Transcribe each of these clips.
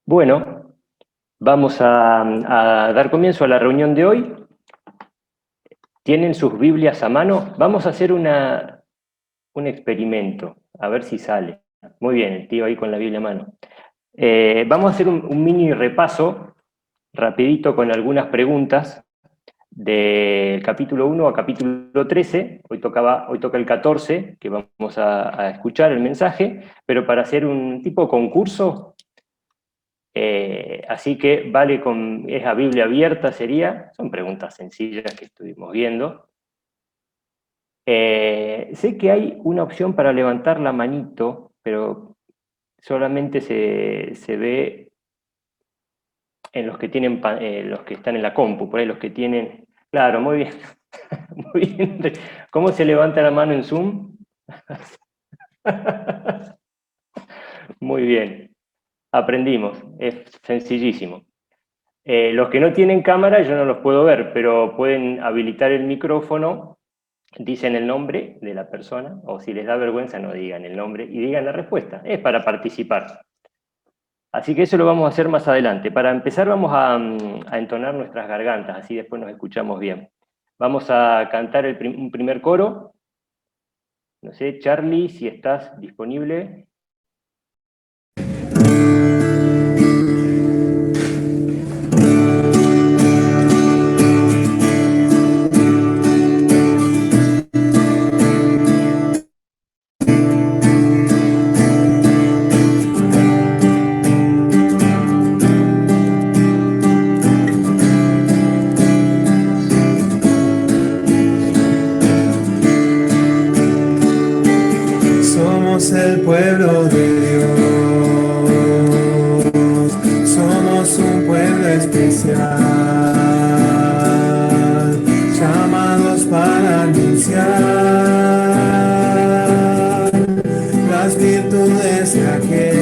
Bueno, vamos a dar comienzo a la reunión de hoy. ¿Tienen sus Biblias a mano? Vamos a hacer un experimento, a ver si sale. Muy bien, el tío ahí con la Biblia a mano. Vamos a hacer un mini repaso, rapidito, con algunas preguntas, del capítulo 1 a capítulo 13. Hoy toca el 14, que vamos a escuchar el mensaje, pero para hacer un tipo concurso. Así que es a Biblia abierta, son preguntas sencillas que estuvimos viendo. Sé que hay una opción para levantar la manito, pero solamente se ve en los que tienen, los que están en la compu, por ahí los que tienen... Claro, muy bien. Muy bien. ¿Cómo se levanta la mano en Zoom? Muy bien. Aprendimos, es sencillísimo. Los que no tienen cámara yo no los puedo ver, pero pueden habilitar el micrófono, dicen el nombre de la persona, o si les da vergüenza no digan el nombre y digan la respuesta. Es para participar. Así que eso lo vamos a hacer más adelante. Para empezar vamos a entonar nuestras gargantas, así después nos escuchamos bien. Vamos a cantar un primer coro. No sé, Charlie, si estás disponible. Somos el pueblo de Dios, somos un pueblo especial, llamados para anunciar las virtudes de aquel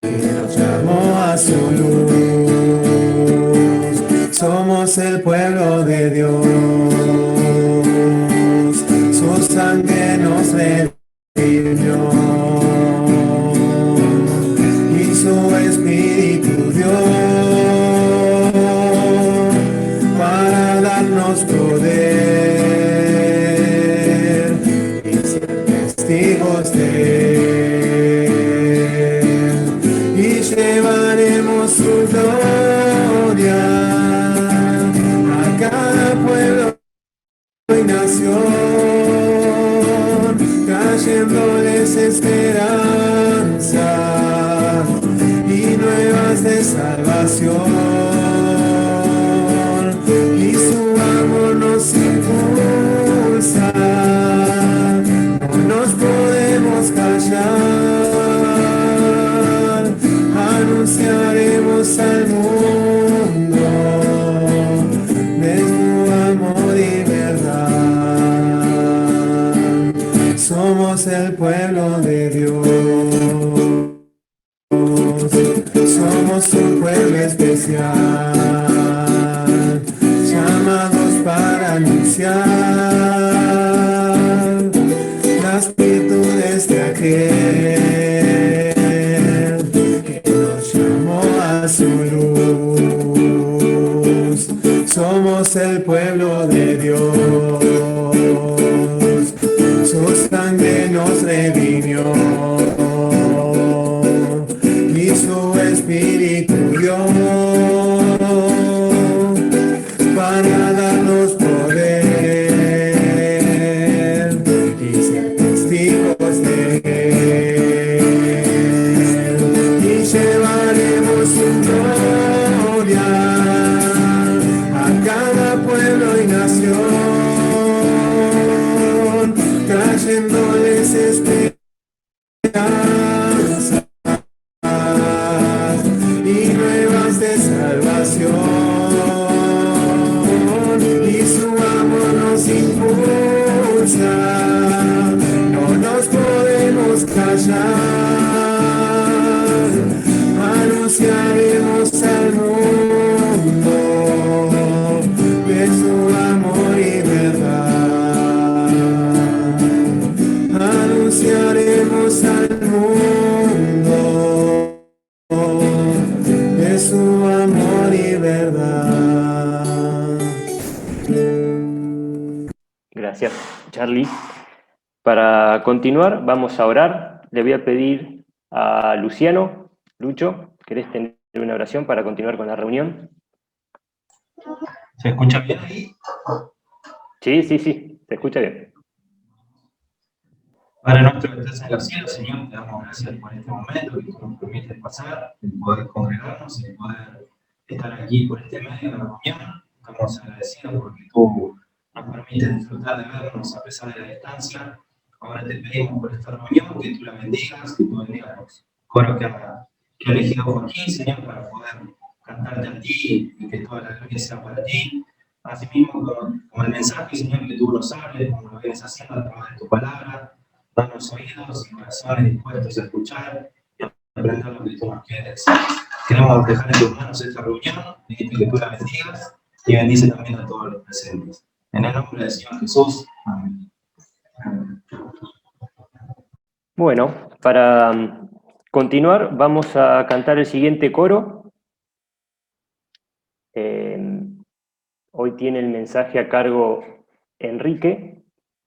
que nos llamó a su luz. Somos el pueblo de Dios, su sangre nos redimió y su espíritu dio para darnos poder y ser testigos de él, y llevaremos su gloria a cada pueblo y nación, trayéndoles esperanza y nuevas de salvación, y su amor nos impulsa, no nos podemos callar, anunciaremos al mundo de su amor y verdad. Somos el pueblo de Dios, somos un pueblo especial, llamados para anunciar las virtudes de aquel que nos llamó a su luz. Somos el pueblo de Dios, su sangre nos redimió y su espíritu dio para darnos poder y ser testigos de él, y llevaremos su gloria a cada pueblo y nación, trayéndoles esperanza y nuevas de salvación, y su amor nos impulsa, no nos podemos callar, anunciaremos al mundo de su amor y verdad, anunciaremos al mundo Gracias, Charlie. Para continuar, vamos a orar. Le voy a pedir a Luciano. Lucho, ¿querés tener una oración para continuar con la reunión? ¿Se escucha bien ahí? Sí, sí, sí, se escucha bien. Padre nuestro que estás en los cielos, Señor, te damos gracias por este momento que tú nos permites pasar, el poder congregarnos, el poder estar aquí por este medio de la reunión. Estamos agradecidos porque tú nos permites disfrutar de vernos a pesar de la distancia. Ahora te pedimos por esta reunión que tú la bendigas, que tú bendigas los coros que ha elegido Joaquín, Señor, para poder cantarte a ti y que toda la gloria sea para ti. Asimismo, como el mensaje, Señor, que tú nos hables, como lo vienes haciendo a través de tu palabra. Danos oídos y corazones dispuestos a escuchar y a aprender lo que tú nos quieres. Queremos dejar en tus manos esta reunión, y que tú la bendigas y bendice también a todos los presentes. En el nombre del Señor Jesús. Amén. Bueno, para continuar, vamos a cantar el siguiente coro. Hoy tiene el mensaje a cargo Enrique,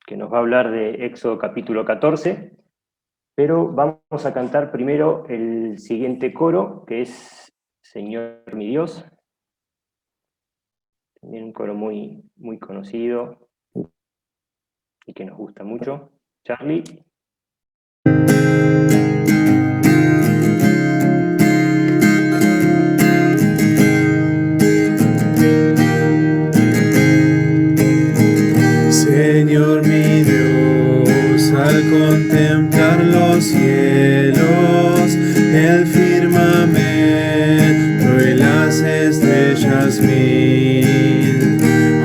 que nos va a hablar de Éxodo capítulo 14, pero vamos a cantar primero el siguiente coro, que es Señor mi Dios, también un coro muy, muy conocido y que nos gusta mucho. Charlie. Señor mi Dios, al contemplar los cielos, el firmamento y las estrellas mil,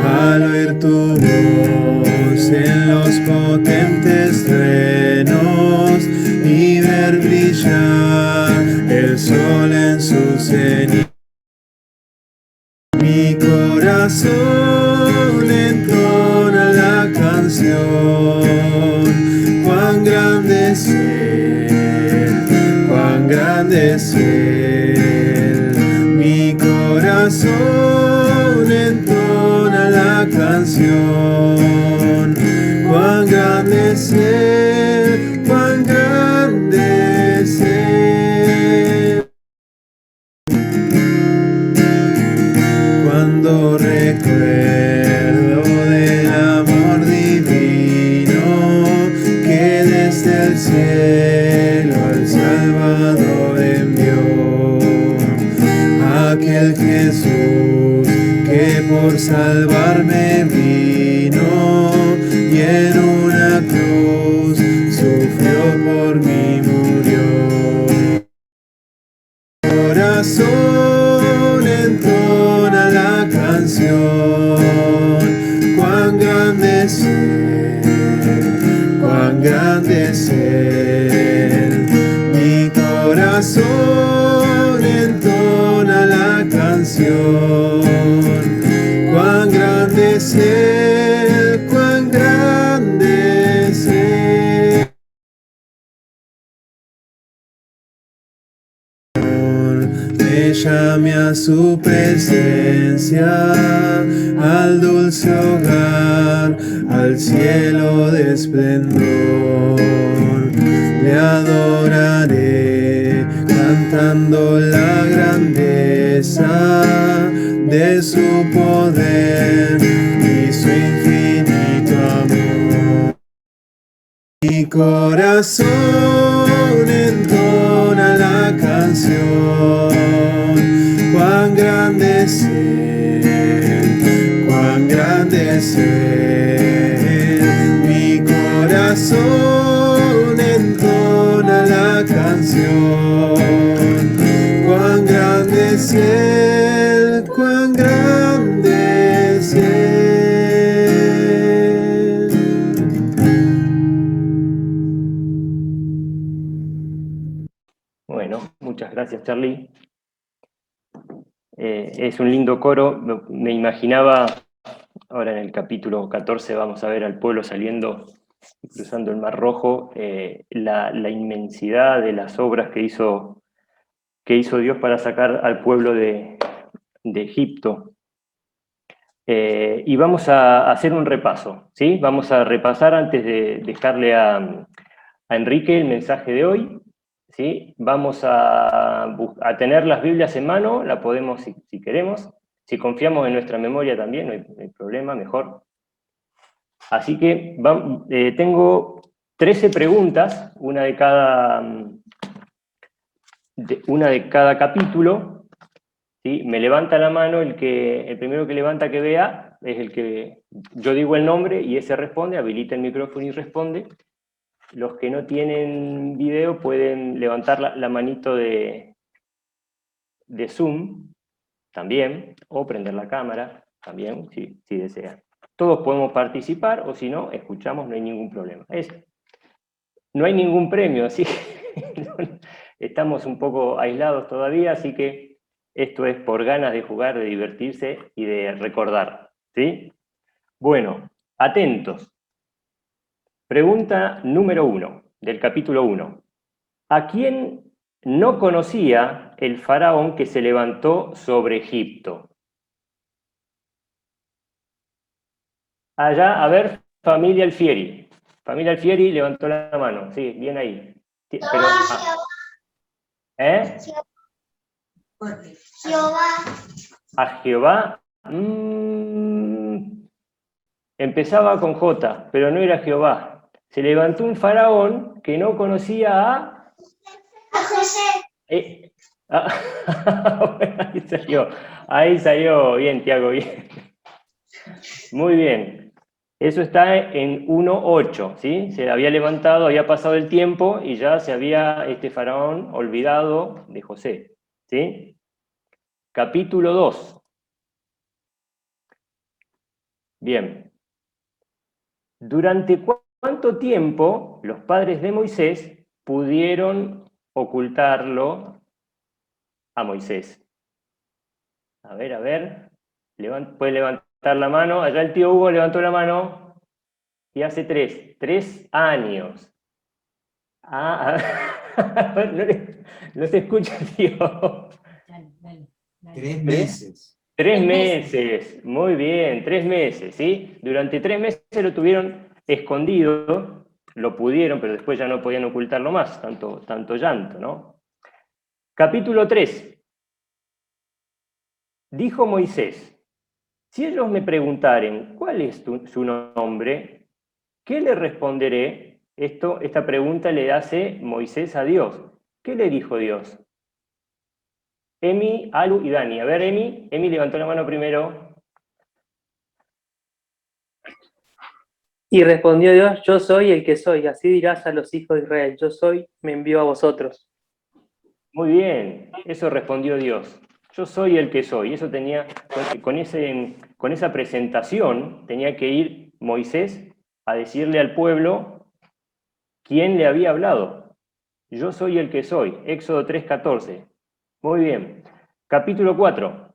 al oír tu voz en los potentes truenos y ver brillar el sol en su cenit, mi corazón entona la canción. Cuán grande es Él, cuán grande es Él. Mi corazón entona la canción. Cuán grande es Él, cuán grande es Él. Cuando recuerdo del amor divino que desde el cielo al Salvador envió, aquel Jesús que por salvarme vino y en una cruz sufrió por mí, murió. Corazón entona la canción. Cuán grande es Él, cuán grande es Él. Mi corazón entona la canción. Cuán grande es Él, cuán grande es Él. Me llame a su presencia, al dulce hogar, al cielo de esplendor. Le adoraré cantando la grandeza de su poder y su infinito amor. Mi corazón entona la canción. Cuán grande es Él, cuán grande es Él. Mi corazón entona la canción. Cuán grande es Él, cuán grande es Él. Bueno, muchas gracias, Charlie. Es un lindo coro. Me imaginaba, ahora en el capítulo 14 vamos a ver al pueblo saliendo y cruzando el Mar Rojo, la inmensidad de las obras que hizo Dios para sacar al pueblo de Egipto. Y vamos a hacer un repaso, ¿sí? Vamos a repasar antes de dejarle a Enrique el mensaje de hoy, ¿sí? Vamos a tener las Biblias en mano, la podemos si queremos. Si confiamos en nuestra memoria también, no hay problema, mejor. Así que tengo 13 preguntas, una de cada capítulo. ¿Sí? Me levanta la mano el primero que levanta que vea, es el que yo digo el nombre y ese responde, habilita el micrófono y responde. Los que no tienen video pueden levantar la manito de Zoom también, o prender la cámara también, si desean. Todos podemos participar, o si no, escuchamos, no hay ningún problema. No hay ningún premio, así que estamos un poco aislados todavía, así que esto es por ganas de jugar, de divertirse y de recordar, ¿sí? Bueno, atentos. Pregunta número 1, del capítulo 1. ¿A quién no conocía el faraón que se levantó sobre Egipto? Allá, a ver, familia Alfieri. Familia Alfieri levantó la mano, sí, bien ahí. Sí, pero, ¿eh? Jehová. A Jehová. Empezaba con J, pero no era Jehová. Se levantó un faraón que no conocía A José. Bueno, ahí salió, bien, Tiago, bien. Muy bien. Eso está en 1.8, ¿sí? Se había levantado, había pasado el tiempo y ya se había este faraón olvidado de José, ¿sí? Capítulo 2. Bien. ¿Durante cuánto tiempo los padres de Moisés pudieron ocultarlo a Moisés? A ver. Puede levantar la mano. Allá el tío Hugo levantó la mano. Y hace 3 años. No se escucha, tío. Dale. 3 meses. 3 meses, muy bien, 3 meses, ¿sí? Durante 3 meses lo tuvieron escondido, lo pudieron, pero después ya no podían ocultarlo más, tanto llanto, ¿no? Capítulo 3. Dijo Moisés, si ellos me preguntaren, ¿cuál es su nombre? ¿Qué le responderé? Esta pregunta le hace Moisés a Dios. ¿Qué le dijo Dios? Emi, Alu y Dani. A ver, Emi levantó la mano primero. Y respondió Dios, yo soy el que soy, así dirás a los hijos de Israel, yo soy, me envió a vosotros. Muy bien, eso respondió Dios. Yo soy el que soy. Eso tenía, con esa presentación, tenía que ir Moisés a decirle al pueblo quién le había hablado. Yo soy el que soy. Éxodo 3:14. Muy bien. Capítulo 4.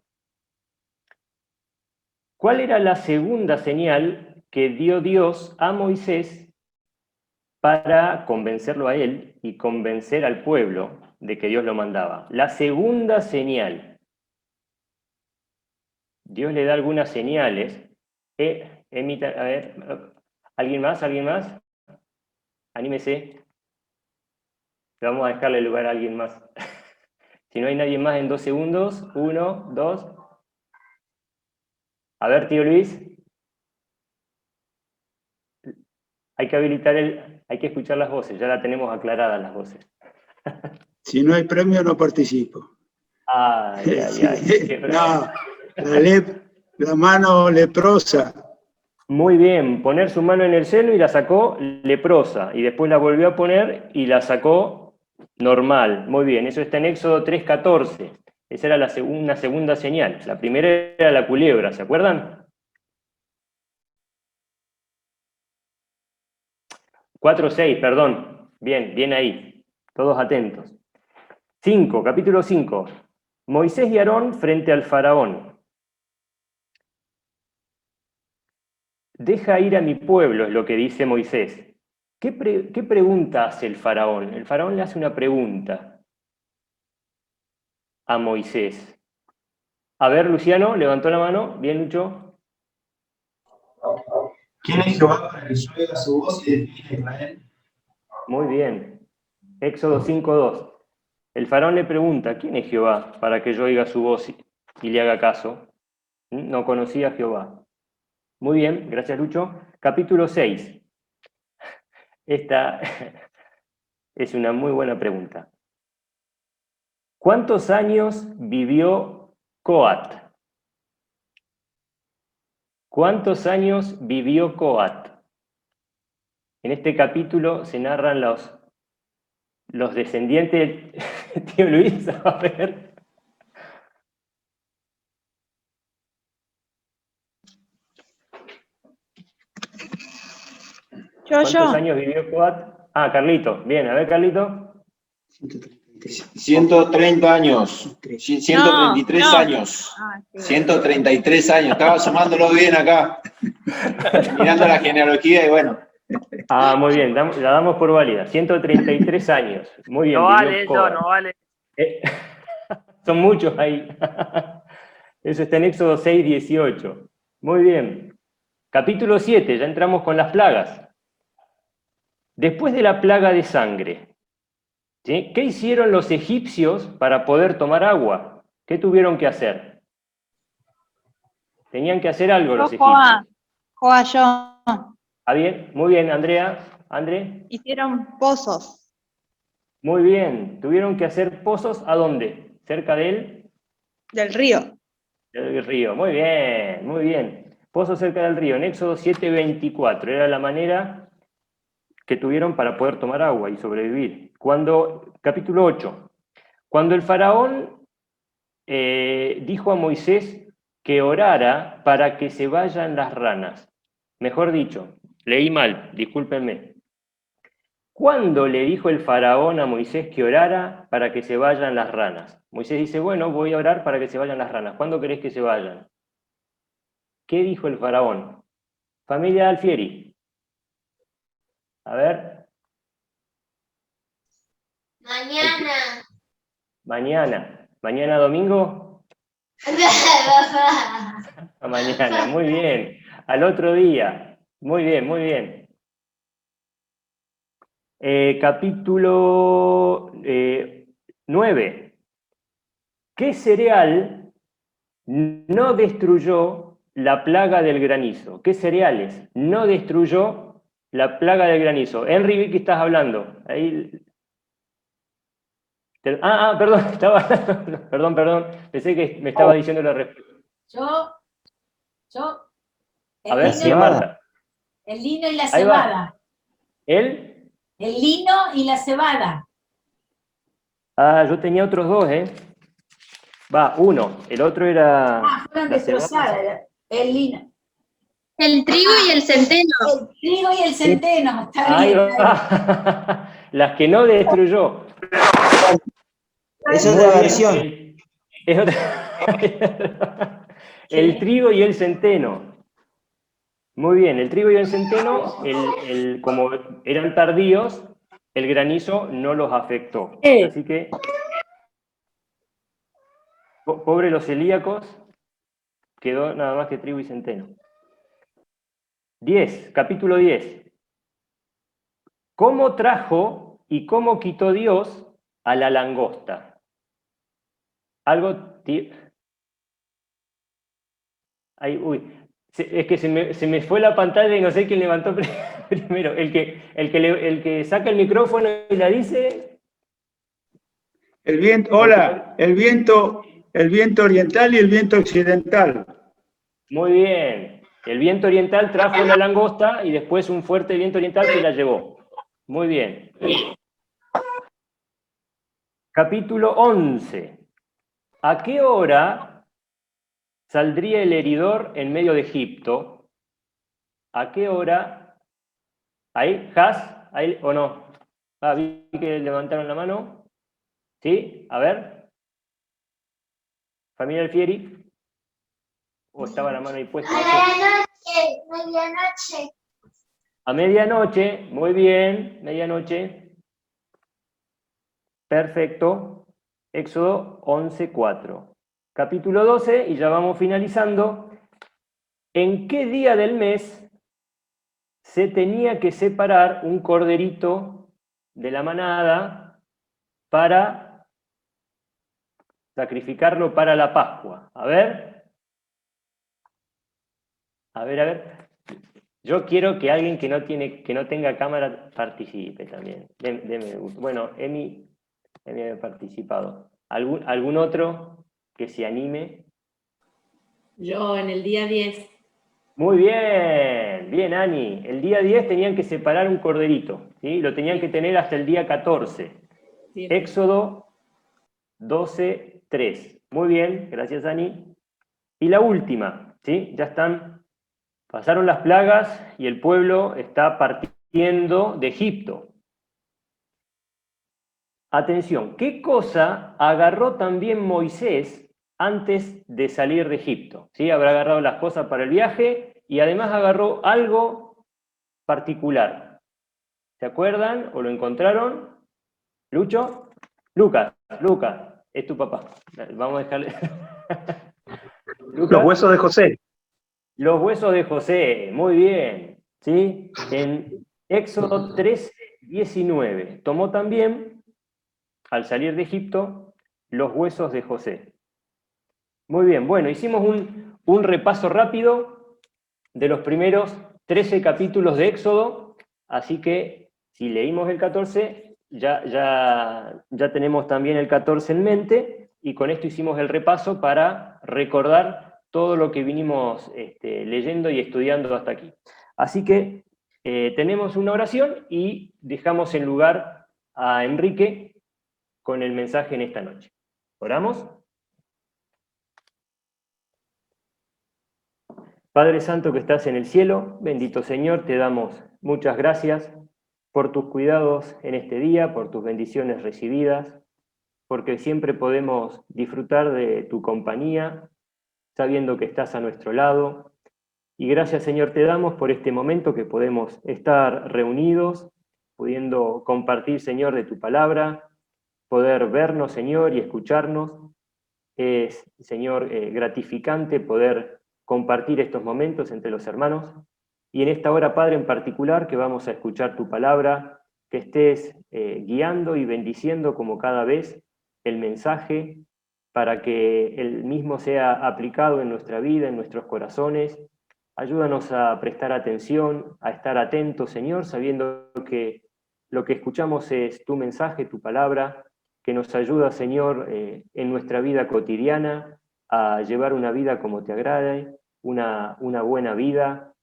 ¿Cuál era la segunda señal que dio Dios a Moisés para convencerlo a él y convencer al pueblo de que Dios lo mandaba? La segunda señal. Dios le da algunas señales. A ver, ¿alguien más? Anímese. Vamos a dejarle lugar a alguien más. Si no hay nadie más en 2 segundos. 1, 2. A ver, tío Luis. Hay que escuchar las voces, ya la tenemos aclaradas las voces. Si no hay premio, no participo. Ay. No, la mano leprosa. Muy bien, poner su mano en el seno y la sacó leprosa, y después la volvió a poner y la sacó normal. Muy bien, eso está en Éxodo 3:14. Esa era una segunda señal. La primera era la culebra, ¿se acuerdan? 4:6, perdón. Bien ahí. Todos atentos. 5, capítulo 5. Moisés y Aarón frente al faraón. Deja ir a mi pueblo, es lo que dice Moisés. ¿Qué pregunta hace el faraón? El faraón le hace una pregunta a Moisés. A ver, Luciano, levantó la mano. Bien, Lucho. ¿Quién es Jehová para que yo oiga su voz y defina a Israel? Muy bien. Éxodo 5:2. El faraón le pregunta, ¿quién es Jehová para que yo oiga su voz y le haga caso? No conocía a Jehová. Muy bien, gracias Lucho. Capítulo 6. Esta es una muy buena pregunta. ¿Cuántos años vivió Coat? ¿Cuántos años vivió Coat? En este capítulo se narran los descendientes del tío Luis, a ver. ¿Cuántos años vivió Coat? Ah, Carlito. Bien, a ver, Carlito. 130 años, 133 no. años, 133 años, estaba sumándolo bien acá, mirando la genealogía y bueno. Ah, muy bien, la damos por válida. 133 años. Muy bien. No vivió vale eso, Coat. no vale. Son muchos ahí. Eso está en Éxodo 6:18. Muy bien. Capítulo 7, ya entramos con las plagas. Después de la plaga de sangre, ¿sí? ¿Qué hicieron los egipcios para poder tomar agua? ¿Qué tuvieron que hacer? Tenían que hacer algo los egipcios. Joa, yo. ¿Ah, bien? Muy bien, Andrea. ¿André? Hicieron pozos. Muy bien. Tuvieron que hacer pozos, ¿a dónde? ¿Cerca de él? Del río. Del río. Muy bien, muy bien. Pozos cerca del río. En Éxodo 7:24. Era la manera que tuvieron para poder tomar agua y sobrevivir. Capítulo 8. Cuando el faraón dijo a Moisés que orara para que se vayan las ranas. Mejor dicho, leí mal, discúlpenme. ¿Cuándo le dijo el faraón a Moisés que orara para que se vayan las ranas? Moisés dice, bueno, voy a orar para que se vayan las ranas. ¿Cuándo querés que se vayan? ¿Qué dijo el faraón? Familia Alfieri. A ver. Mañana. ¿Mañana domingo? Mañana, muy bien. Al otro día. Muy bien, muy bien. Capítulo 9. ¿Qué cereal no destruyó la plaga del granizo? ¿Qué cereales no destruyó la plaga del granizo? Henry, ¿qué estás hablando? Ahí. Perdón, perdón, pensé que me estaba diciendo la respuesta. Yo. A ver, sí, Marta. El lino y la Ahí va. cebada. ¿El? El lino y la cebada. Yo tenía otros dos, ¿eh? Va, uno. El otro era... Fueron la cebada. destrozadas. El lino. El trigo y el centeno. El trigo y el centeno. Está Ahí bien. va. Las que no destruyó. Esa es la versión. Es otra. El trigo y el centeno. Muy bien, el trigo y el centeno, como eran tardíos, el granizo no los afectó. Así que, pobre los celíacos, quedó nada más que trigo y centeno. 10, capítulo 10. ¿Cómo trajo y cómo quitó Dios a la langosta? Algo... Ay, uy. Es que se me fue la pantalla y no sé quién levantó primero. El que saca el micrófono y la dice... El viento, hola, el viento oriental y el viento occidental. Muy bien. El viento oriental trajo la langosta y después un fuerte viento oriental se la llevó. Muy bien. Capítulo 11. ¿A qué hora saldría el heridor en medio de Egipto? ¿A qué hora? ¿Ahí? ¿Has? ¿Ahí o no? Vi que levantaron la mano. ¿Sí? A ver. ¿Familia Alfieri? ¿O estaba la mano ahí puesta? Medianoche. A medianoche. Muy bien. Medianoche. Perfecto. Éxodo 11:4. Capítulo 12, y ya vamos finalizando. ¿En qué día del mes se tenía que separar un corderito de la manada para sacrificarlo para la Pascua. A ver. A ver. Yo quiero que alguien que no tenga cámara participe también. Deme gusto. Bueno, Emi había participado. ¿Algún otro que se anime? Yo en el día 10. Muy bien, Ani. El día 10 tenían que separar un corderito, ¿sí? Lo tenían que tener hasta el día 14. Sí. Éxodo 12:3. Muy bien, gracias, Ani. Y la última, ¿sí? Ya pasaron las plagas y el pueblo está partiendo de Egipto. Atención, ¿qué cosa agarró también Moisés antes de salir de Egipto? ¿Sí? Habrá agarrado las cosas para el viaje y además agarró algo particular. ¿Se acuerdan o lo encontraron? ¿Lucho? Lucas, es tu papá. Vamos a dejarle... Los huesos de José. Los huesos de José, muy bien. ¿Sí? En Éxodo 13:19. Tomó también, al salir de Egipto, los huesos de José. Muy bien, bueno, hicimos un repaso rápido de los primeros 13 capítulos de Éxodo, así que si leímos el 14, ya tenemos también el 14 en mente, y con esto hicimos el repaso para recordar todo lo que vinimos leyendo y estudiando hasta aquí. Así que tenemos una oración y dejamos en lugar a Enrique con el mensaje en esta noche. ¿Oramos? Padre Santo que estás en el cielo, bendito Señor, te damos muchas gracias por tus cuidados en este día, por tus bendiciones recibidas, porque siempre podemos disfrutar de tu compañía, sabiendo que estás a nuestro lado. Y gracias, Señor, te damos por este momento que podemos estar reunidos, pudiendo compartir, Señor, de tu palabra, poder vernos, Señor, y escucharnos. Es, Señor, gratificante poder compartir estos momentos entre los hermanos. Y en esta hora, Padre, en particular, que vamos a escuchar tu palabra, que estés guiando y bendiciendo como cada vez el mensaje, para que el mismo sea aplicado en nuestra vida, en nuestros corazones. Ayúdanos a prestar atención, a estar atentos, Señor, sabiendo que lo que escuchamos es tu mensaje, tu palabra, que nos ayuda, Señor, en nuestra vida cotidiana, a llevar una vida como te agrade, una buena vida.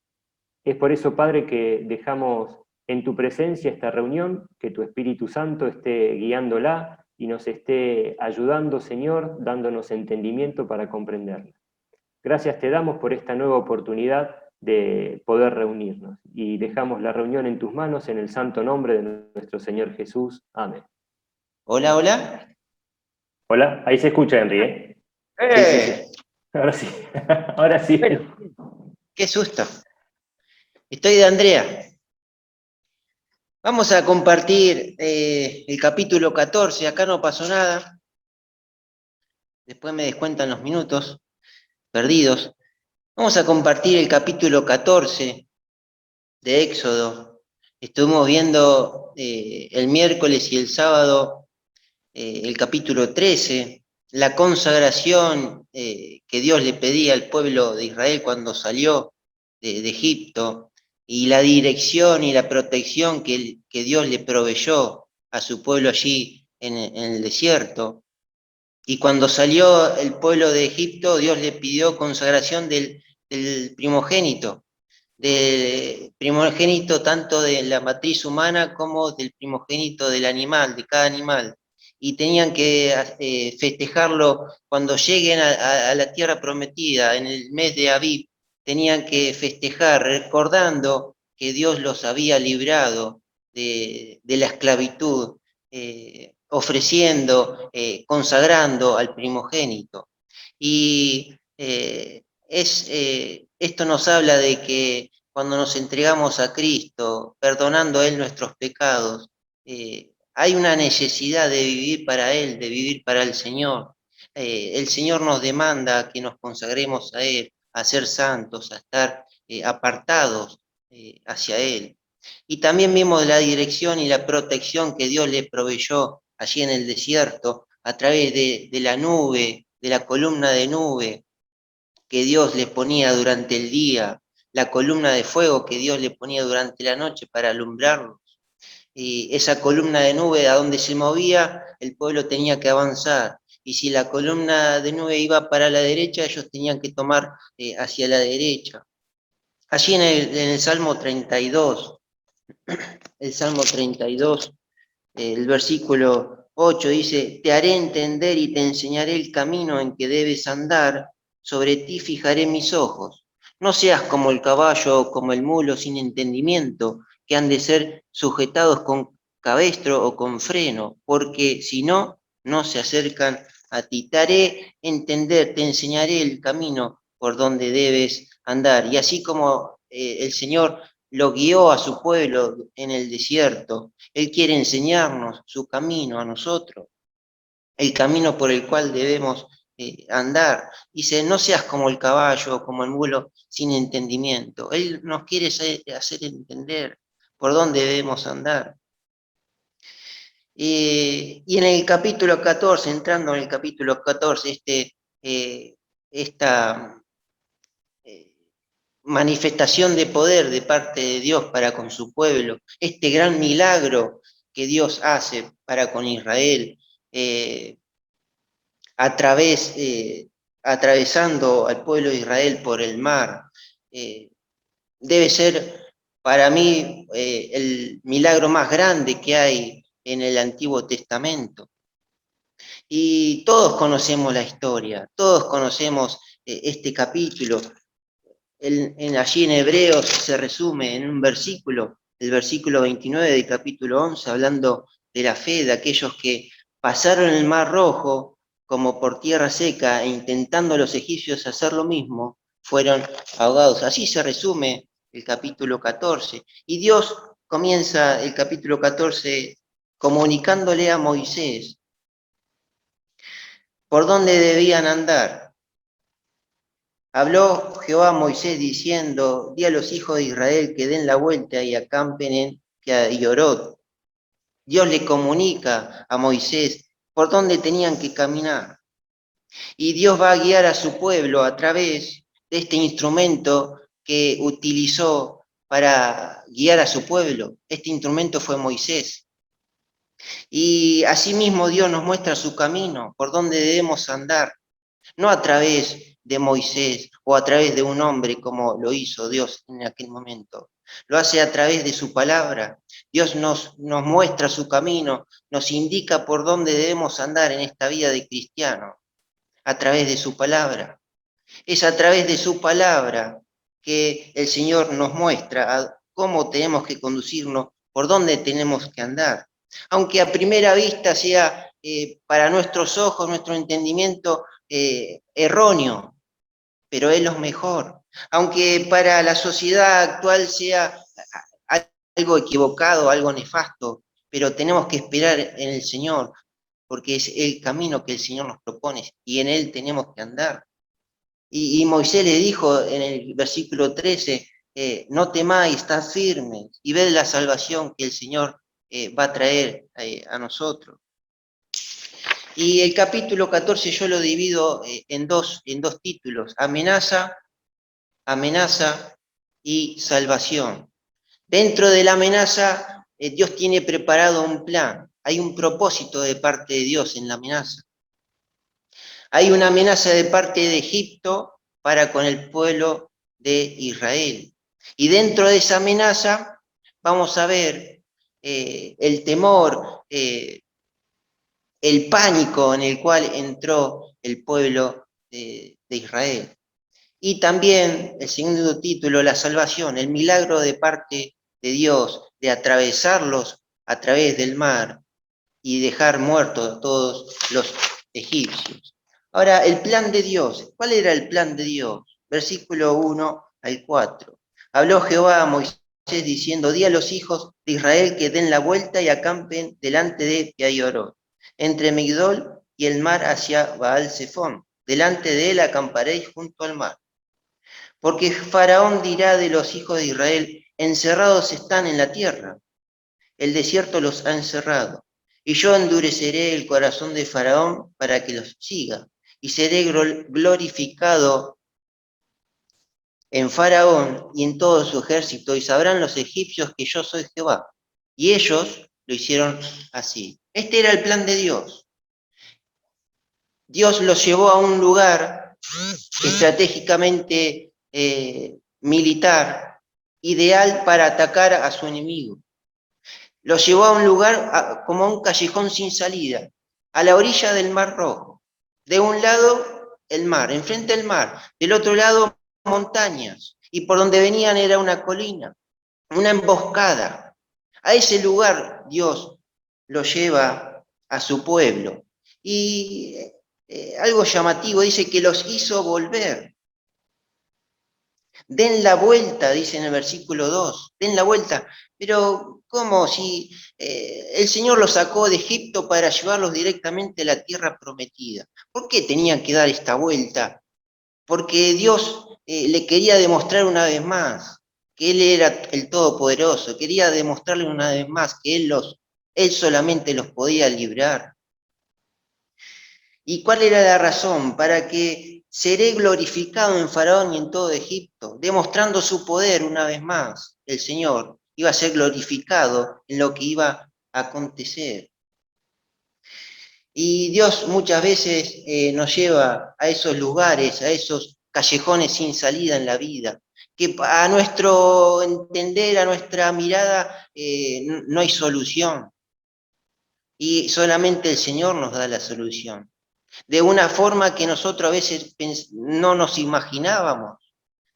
Es por eso, Padre, que dejamos en tu presencia esta reunión, que tu Espíritu Santo esté guiándola y nos esté ayudando, Señor, dándonos entendimiento para comprenderla. Gracias te damos por esta nueva oportunidad de poder reunirnos. Y dejamos la reunión en tus manos, en el santo nombre de nuestro Señor Jesús. Amén. Hola, hola. Hola, ahí se escucha, Henry, ¿eh? Sí. Ahora sí, ahora sí. Qué susto. Estoy de Andrea. Vamos a compartir el capítulo 14, acá no pasó nada. Después me descuentan los minutos perdidos. Vamos a compartir el capítulo 14 de Éxodo. Estuvimos viendo el miércoles y el sábado el capítulo 13, la consagración que Dios le pedía al pueblo de Israel cuando salió de Egipto, y la dirección y la protección que Dios le proveyó a su pueblo allí en el desierto. Y cuando salió el pueblo de Egipto, Dios le pidió consagración del primogénito tanto de la matriz humana como del primogénito del animal, de cada animal. Y tenían que festejarlo cuando lleguen a la tierra prometida, en el mes de Abib. Tenían que festejar recordando que Dios los había librado de la esclavitud, ofreciendo, consagrando al primogénito. Y esto nos habla de que cuando nos entregamos a Cristo, perdonando a Él nuestros pecados, hay una necesidad de vivir para Él, de vivir para el Señor. El Señor nos demanda que nos consagremos a Él, a ser santos, a estar apartados hacia él. Y también vimos la dirección y la protección que Dios le proveyó allí en el desierto a través de la nube, de la columna de nube que Dios le ponía durante el día, la columna de fuego que Dios le ponía durante la noche para alumbrarlos. Y esa columna de nube a donde se movía, el pueblo tenía que avanzar. Y si la columna de nube iba para la derecha, ellos tenían que tomar hacia la derecha. Allí en el Salmo 32, el Salmo 32, el versículo 8 dice: te haré entender y te enseñaré el camino en que debes andar, sobre ti fijaré mis ojos. No seas como el caballo o como el mulo sin entendimiento, que han de ser sujetados con cabestro o con freno, porque si no, no se acercan a ti. Te haré entender, te enseñaré el camino por donde debes andar. Y así como el Señor lo guió a su pueblo en el desierto, Él quiere enseñarnos su camino a nosotros, el camino por el cual debemos andar. Dice: no seas como el caballo o como el mulo sin entendimiento. Él nos quiere hacer entender por dónde debemos andar. Y en el capítulo 14, entrando en el capítulo 14, esta manifestación de poder de parte de Dios para con su pueblo, este gran milagro que Dios hace para con Israel, atravesando al pueblo de Israel por el mar, debe ser para mí el milagro más grande que hay en el Antiguo Testamento. Y todos conocemos la historia, todos conocemos este capítulo. Allí en Hebreos se resume en un versículo, el versículo 29 del capítulo 11, hablando de la fe de aquellos que pasaron el Mar Rojo como por tierra seca, e intentando los egipcios hacer lo mismo, fueron ahogados. Así se resume el capítulo 14. Y Dios comienza el capítulo 14 comunicándole a Moisés por dónde debían andar. Habló Jehová a Moisés diciendo: di a los hijos de Israel que den la vuelta y acampen en Pihahiroth. Dios le comunica a Moisés por dónde tenían que caminar. Y Dios va a guiar a su pueblo a través de este instrumento que utilizó para guiar a su pueblo. Este instrumento fue Moisés. Y asimismo Dios nos muestra su camino, por dónde debemos andar, no a través de Moisés o a través de un hombre como lo hizo Dios en aquel momento. Lo hace a través de su palabra. Dios nos muestra su camino, nos indica por dónde debemos andar en esta vida de cristiano, a través de su palabra. Es a través de su palabra que el Señor nos muestra cómo tenemos que conducirnos, por dónde tenemos que andar. Aunque a primera vista sea para nuestros ojos, nuestro entendimiento erróneo, pero es lo mejor. Aunque para la sociedad actual sea algo equivocado, algo nefasto, pero tenemos que esperar en el Señor, porque es el camino que el Señor nos propone y en Él tenemos que andar. Y Moisés le dijo en el versículo 13, no temáis, estad firmes y ved la salvación que el Señor va a traer a nosotros. Y el capítulo 14 yo lo divido en dos títulos: amenaza y salvación. Dentro de la amenaza, Dios tiene preparado un plan. Hay un propósito de parte de Dios en la amenaza. Hay una amenaza de parte de Egipto para con el pueblo de Israel. Y dentro de esa amenaza vamos a ver el temor, el pánico en el cual entró el pueblo de Israel. Y también el segundo título, la salvación, el milagro de parte de Dios de atravesarlos a través del mar y dejar muertos a todos los egipcios. Ahora, el plan de Dios. ¿Cuál era el plan de Dios? Versículo 1 al 4. Habló Jehová a Moisés diciendo: di a los hijos de Israel que den la vuelta y acampen delante de Pihahiroth, entre Migdol y el mar hacia Baal-Zephón. Delante de él acamparéis junto al mar. Porque Faraón dirá de los hijos de Israel: encerrados están en la tierra, el desierto los ha encerrado. Y yo endureceré el corazón de Faraón para que los siga, y seré glorificado en Faraón y en todo su ejército, y sabrán los egipcios que yo soy Jehová. Y ellos lo hicieron así. Este era el plan de Dios. Dios los llevó a un lugar estratégicamente militar, ideal para atacar a su enemigo. Los llevó a un lugar como a un callejón sin salida, a la orilla del Mar Rojo. De un lado el mar, enfrente el mar, del otro lado montañas, y por donde venían era una colina, una emboscada. A ese lugar Dios lo lleva a su pueblo. Y algo llamativo, dice que los hizo volver. Den la vuelta, dice en el versículo 2, den la vuelta. Pero, ¿cómo? Si el Señor los sacó de Egipto para llevarlos directamente a la tierra prometida. ¿Por qué tenían que dar esta vuelta? Porque Dios le quería demostrar una vez más que Él era el Todopoderoso, quería demostrarle una vez más que Él solamente los podía librar. ¿Y cuál era la razón? Para que seré glorificado en Faraón y en todo Egipto, demostrando su poder una vez más. El Señor iba a ser glorificado en lo que iba a acontecer. Y Dios muchas veces nos lleva a esos lugares, a esos callejones sin salida en la vida, que a nuestro entender, a nuestra mirada, no hay solución. Y solamente el Señor nos da la solución. De una forma que nosotros a veces no nos imaginábamos.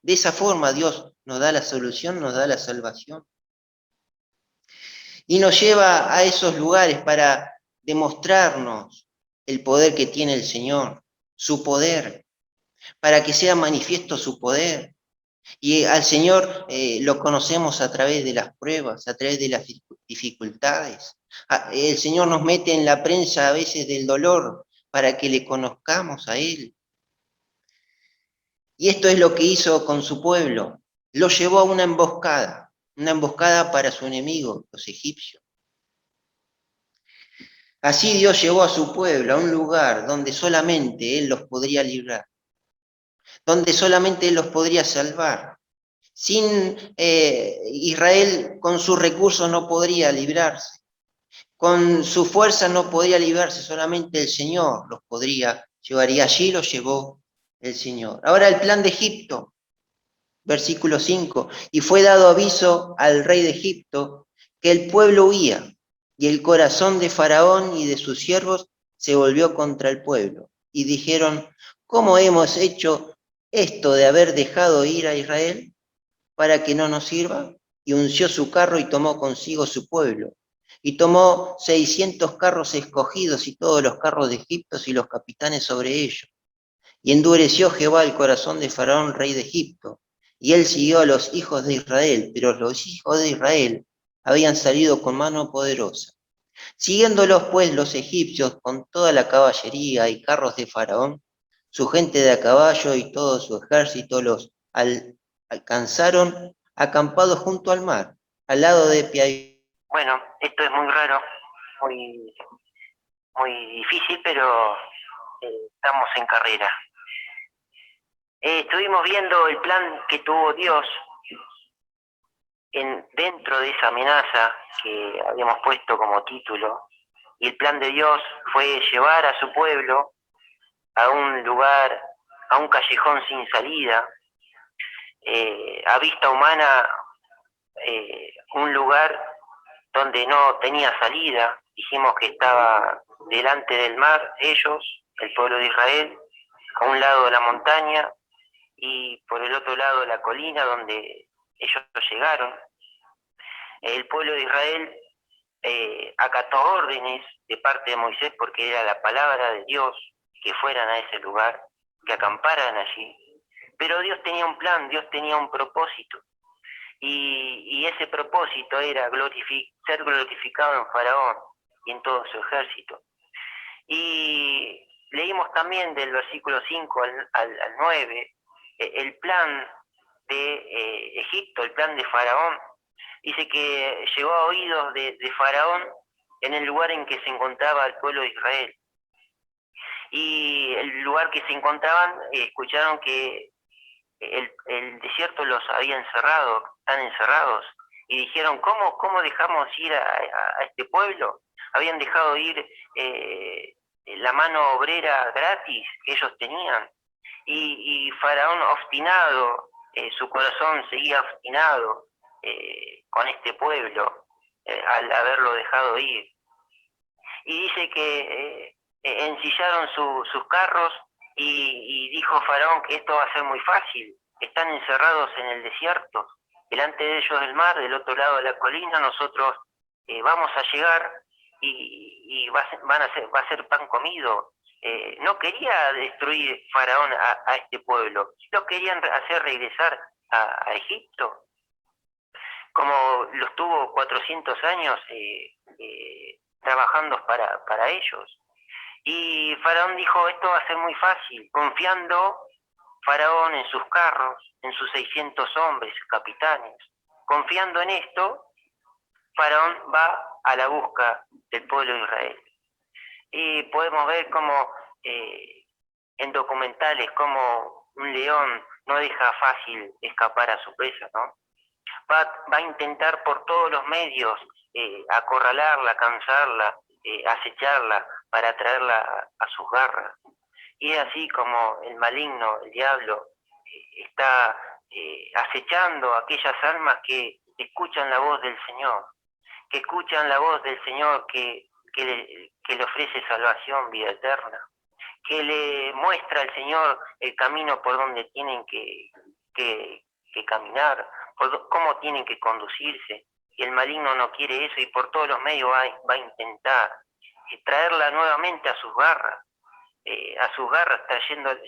De esa forma Dios nos da la solución, nos da la salvación. Y nos lleva a esos lugares para demostrarnos el poder que tiene el Señor, su poder, para que sea manifiesto su poder. Y al Señor lo conocemos a través de las pruebas, a través de las dificultades. El Señor nos mete en la prensa a veces del dolor para que le conozcamos a Él. Y esto es lo que hizo con su pueblo. Lo llevó a una emboscada para su enemigo, los egipcios. Así Dios llevó a su pueblo a un lugar donde solamente Él los podría librar, donde solamente Él los podría salvar. Sin Israel, con sus recursos no podría librarse, con su fuerza no podría librarse, solamente el Señor los podría llevar, y allí los llevó el Señor. Ahora el plan de Egipto, versículo 5, y fue dado aviso al rey de Egipto que el pueblo huía, y el corazón de Faraón y de sus siervos se volvió contra el pueblo. Y dijeron, ¿cómo hemos hecho esto de haber dejado ir a Israel para que no nos sirva? Y unció su carro y tomó consigo su pueblo. Y tomó 600 carros escogidos y todos los carros de Egipto y los capitanes sobre ellos. Y endureció Jehová el corazón de Faraón, rey de Egipto. Y él siguió a los hijos de Israel, pero los hijos de Israel habían salido con mano poderosa. Siguiéndolos pues los egipcios con toda la caballería y carros de Faraón, su gente de a caballo y todo su ejército los alcanzaron acampados junto al mar, al lado de Pi. Bueno, esto es muy raro, muy difícil, pero estamos en carrera. Estuvimos viendo el plan que tuvo Dios dentro de esa amenaza que habíamos puesto como título, y el plan de Dios fue llevar a su pueblo a un lugar, a un callejón sin salida, a vista humana, un lugar donde no tenía salida. Dijimos que estaba delante del mar ellos, el pueblo de Israel, a un lado de la montaña y por el otro lado la colina donde ellos llegaron. El pueblo de Israel acató órdenes de parte de Moisés, porque era la palabra de Dios que fueran a ese lugar, que acamparan allí. Pero Dios tenía un plan, Dios tenía un propósito. Y ese propósito era ser glorificado en Faraón y en todo su ejército. Y leímos también del versículo 5 al 9 el plan de Egipto, el plan de Faraón, Dice que llegó a oídos de Faraón en el lugar en que se encontraba el pueblo de Israel. Y el lugar que se encontraban, escucharon que el desierto los había encerrado, están encerrados. Y dijeron, ¿cómo dejamos ir a este pueblo? Habían dejado ir la mano obrera gratis que ellos tenían. Y Faraón obstinado, su corazón seguía obstinado con este pueblo al haberlo dejado ir. Y dice que ensillaron sus carros y dijo Faraón que esto va a ser muy fácil. Están encerrados en el desierto, delante de ellos el mar, del otro lado de la colina, nosotros vamos a llegar y va a ser pan comido. No quería destruir Faraón a este pueblo, lo querían hacer regresar a Egipto. Como los tuvo 400 años trabajando para ellos. Y Faraón dijo, esto va a ser muy fácil, confiando Faraón en sus carros, en sus 600 hombres, capitanes. Confiando en esto, Faraón va a la busca del pueblo de Israel. Y podemos ver como en documentales, como un león no deja fácil escapar a su presa, ¿no? Va a intentar por todos los medios acorralarla, cansarla, acecharla para traerla a sus garras. Y es así como el maligno, el diablo, está acechando a aquellas almas que escuchan la voz del Señor, que escuchan la voz del Señor que le ofrece salvación, vida eterna, que le muestra al Señor el camino por donde tienen que caminar, cómo tienen que conducirse. Y el maligno no quiere eso y por todos los medios va a intentar traerla nuevamente a sus garras,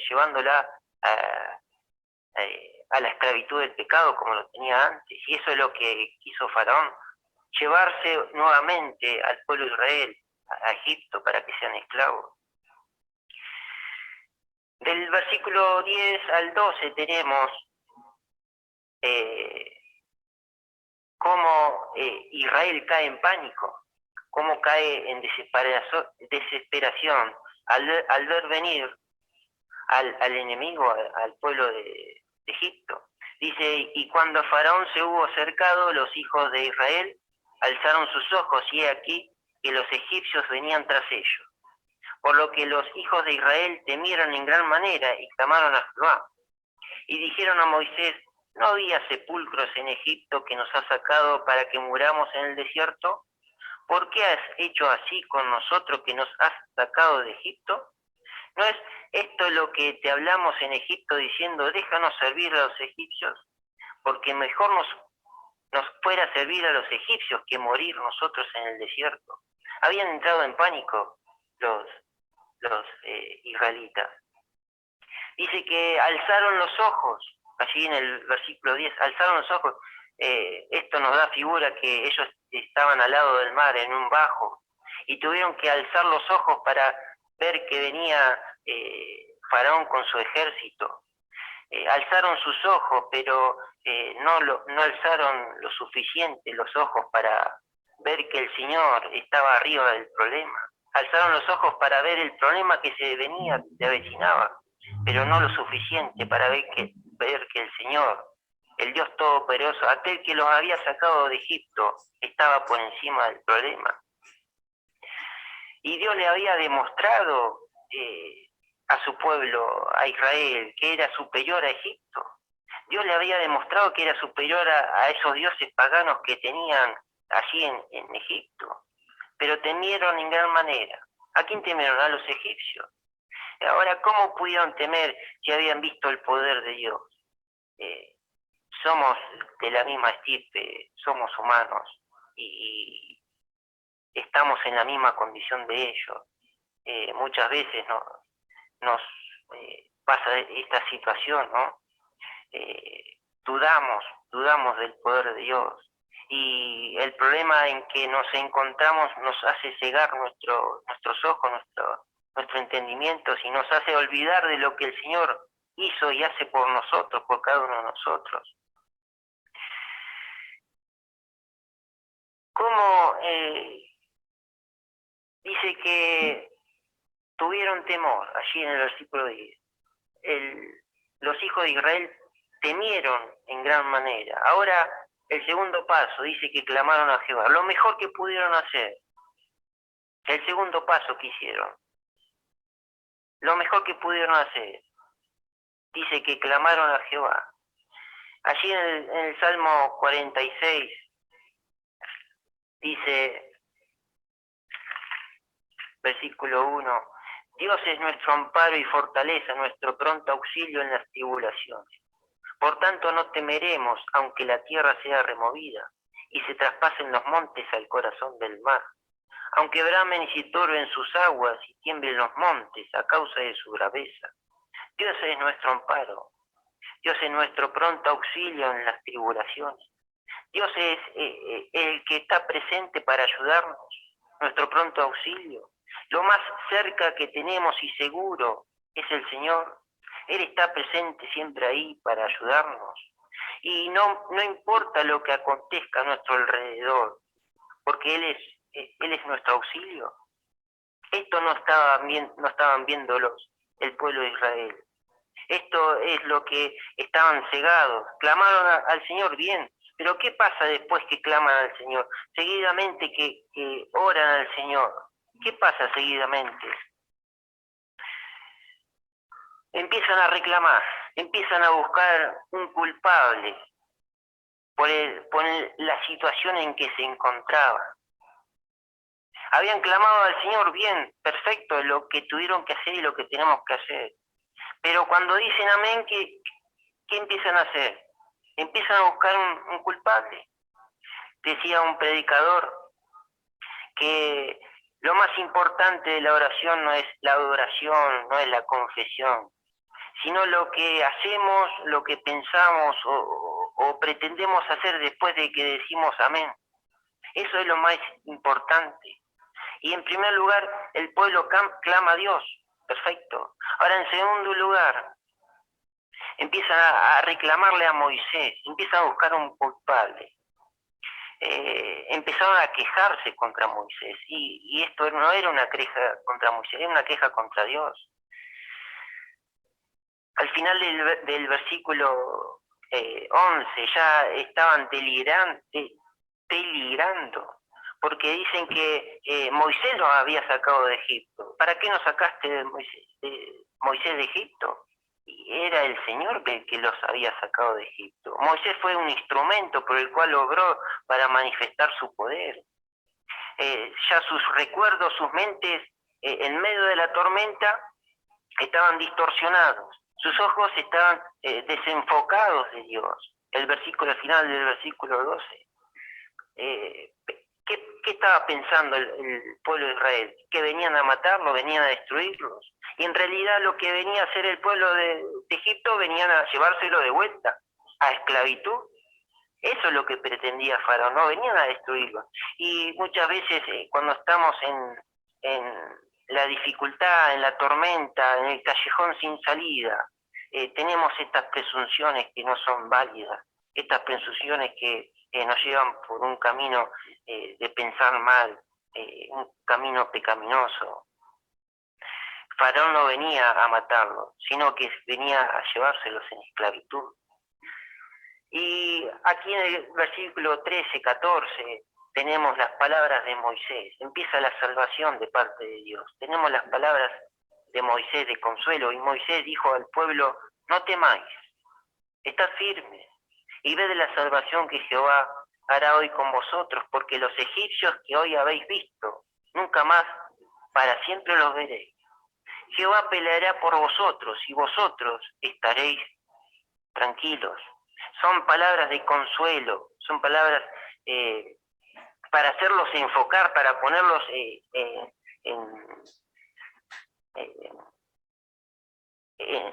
llevándola a la esclavitud del pecado como lo tenía antes. Y eso es lo que quiso Faraón, llevarse nuevamente al pueblo de Israel a Egipto para que sean esclavos. Del versículo 10 al 12 tenemos cómo Israel cae en pánico, cómo cae en desesperación al ver venir al enemigo, al pueblo de Egipto. Dice, y cuando Faraón se hubo acercado, los hijos de Israel alzaron sus ojos, y he aquí que los egipcios venían tras ellos. Por lo que los hijos de Israel temieron en gran manera y clamaron a Jehová. Y dijeron a Moisés, ¿no había sepulcros en Egipto que nos has sacado para que muramos en el desierto? ¿Por qué has hecho así con nosotros que nos has sacado de Egipto? ¿No es esto lo que te hablamos en Egipto diciendo, déjanos servir a los egipcios? Porque mejor nos fuera servir a los egipcios que morir nosotros en el desierto. Habían entrado en pánico los israelitas. Dice que alzaron los ojos, allí en el versículo 10, alzaron los ojos. Esto nos da figura que ellos estaban al lado del mar, en un bajo, y tuvieron que alzar los ojos para ver que venía Faraón con su ejército. Alzaron sus ojos, pero no alzaron lo suficiente los ojos para ver que el Señor estaba arriba del problema. Alzaron los ojos para ver el problema que se avecinaba, pero no lo suficiente para ver que el Señor, el Dios Todopoderoso, aquel que los había sacado de Egipto, estaba por encima del problema. Y Dios le había demostrado a su pueblo, a Israel, que era superior a Egipto. Dios le había demostrado que era superior a esos dioses paganos que tenían allí en Egipto. Pero temieron en gran manera. ¿A quién temieron? A los egipcios. Ahora, ¿cómo pudieron temer si habían visto el poder de Dios? Somos de la misma estirpe, somos humanos y estamos en la misma condición de ellos. Muchas veces nos pasa esta situación, ¿no? Dudamos del poder de Dios. Y el problema en que nos encontramos nos hace cegar nuestros ojos, nuestro entendimiento, y nos hace olvidar de lo que el Señor hizo y hace por nosotros, por cada uno de nosotros. cómo dice que tuvieron temor, allí en el versículo 10. Los hijos de Israel temieron en gran manera. Ahora, el segundo paso dice que clamaron a Jehová. Lo mejor que pudieron hacer. El segundo paso que hicieron. Lo mejor que pudieron hacer. Dice que clamaron a Jehová. Allí en el Salmo 46 dice, versículo 1, Dios es nuestro amparo y fortaleza, nuestro pronto auxilio en las tribulaciones. Por tanto no temeremos, aunque la tierra sea removida y se traspasen los montes al corazón del mar. Aunque bramen y se turben sus aguas y tiemblen los montes a causa de su braveza. Dios es nuestro amparo. Dios es nuestro pronto auxilio en las tribulaciones. Dios es el que está presente para ayudarnos, nuestro pronto auxilio. Lo más cerca que tenemos y seguro es el Señor. Él está presente siempre ahí para ayudarnos. Y no importa lo que acontezca a nuestro alrededor, porque Él es nuestro auxilio. Esto no estaban viendo el pueblo de Israel. Esto es lo que estaban cegados. Clamaron al Señor bien, pero ¿qué pasa después que claman al Señor? Seguidamente que oran al Señor. ¿Qué pasa seguidamente? Empiezan a reclamar, empiezan a buscar un culpable por la situación en que se encontraban. Habían clamado al Señor bien, perfecto, lo que tuvieron que hacer y lo que tenemos que hacer. Pero cuando dicen amén, ¿qué empiezan a hacer? Empiezan a buscar un culpable. Decía un predicador que lo más importante de la oración no es la adoración, no es la confesión, sino lo que hacemos, lo que pensamos o pretendemos hacer después de que decimos amén. Eso es lo más importante. Y en primer lugar, el pueblo clama a Dios. Perfecto. Ahora, en segundo lugar, empiezan a reclamarle a Moisés, empiezan a buscar un culpable. Empezaron a quejarse contra Moisés, y esto no era una queja contra Moisés, era una queja contra Dios. Al final del versículo 11 ya estaban delirando, porque dicen que Moisés los había sacado de Egipto. ¿Para qué nos sacaste de Moisés de Egipto? Y era el Señor el que los había sacado de Egipto. Moisés fue un instrumento por el cual logró para manifestar su poder. Ya sus recuerdos, sus mentes, en medio de la tormenta, estaban distorsionados. Sus ojos estaban desenfocados de Dios. El final del versículo 12. ¿Qué estaba pensando el pueblo de Israel? ¿Que venían a matarlos, venían a destruirlos? Y en realidad lo que venía a hacer el pueblo de Egipto, venían a llevárselo de vuelta a esclavitud. Eso es lo que pretendía Faraón, no venían a destruirlos. Y muchas veces cuando estamos en la dificultad, en la tormenta, en el callejón sin salida, tenemos estas presunciones que no son válidas, estas presunciones que nos llevan por un camino de pensar mal, un camino pecaminoso. Faraón no venía a matarlos, sino que venía a llevárselos en esclavitud. Y aquí en el versículo 13, 14, tenemos las palabras de Moisés. Empieza la salvación de parte de Dios. Tenemos las palabras de Moisés de consuelo, y Moisés dijo al pueblo: no temáis, estad firmes, y ved la salvación que Jehová hará hoy con vosotros, porque los egipcios que hoy habéis visto, nunca más para siempre los veréis. Jehová peleará por vosotros, y vosotros estaréis tranquilos. Son palabras de consuelo, son palabras para hacerlos enfocar, para ponerlos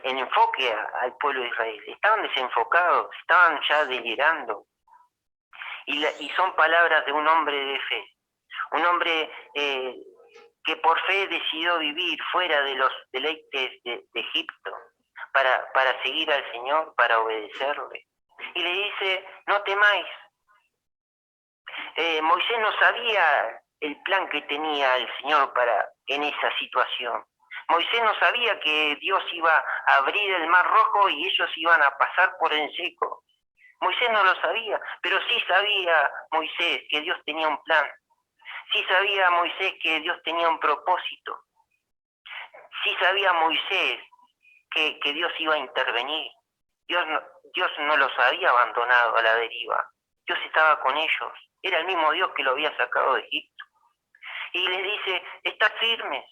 en enfoque al pueblo de Israel. Estaban desenfocados, estaban ya delirando. Y son palabras de un hombre de fe, un hombre que por fe decidió vivir fuera de los deleites de Egipto, para seguir al Señor, para obedecerle. Y le dice: no temáis, Moisés no sabía el plan que tenía el Señor en esa situación. Moisés no sabía que Dios iba a abrir el mar rojo y ellos iban a pasar por en seco. Moisés no lo sabía, pero sí sabía Moisés que Dios tenía un plan. Sí sabía Moisés que Dios tenía un propósito. Sí sabía Moisés que Dios iba a intervenir. Dios no los había abandonado a la deriva. Dios estaba con ellos. Era el mismo Dios que lo había sacado de Egipto. Y les dice, estad firmes,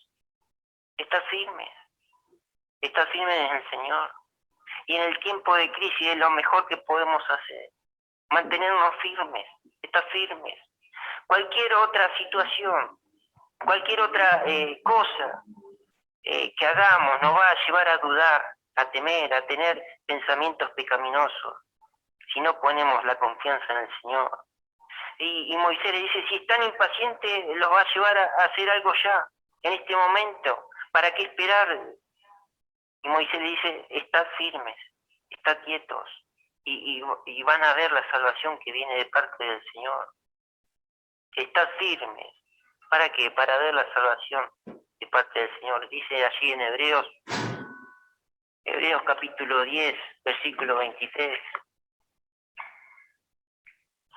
estad firmes, estad firmes en el Señor. Y en el tiempo de crisis es lo mejor que podemos hacer. Mantenernos firmes, estar firmes. Cualquier otra situación, cualquier otra cosa que hagamos nos va a llevar a dudar, a temer, a tener pensamientos pecaminosos, si no ponemos la confianza en el Señor. Y Moisés le dice, si están impacientes, los va a llevar a hacer algo ya, en este momento. ¿Para qué esperar? Y Moisés le dice, estad firmes, estad quietos, y van a ver la salvación que viene de parte del Señor. Estad firmes. ¿Para qué? Para ver la salvación de parte del Señor. Dice allí en Hebreos capítulo 10, versículo 23.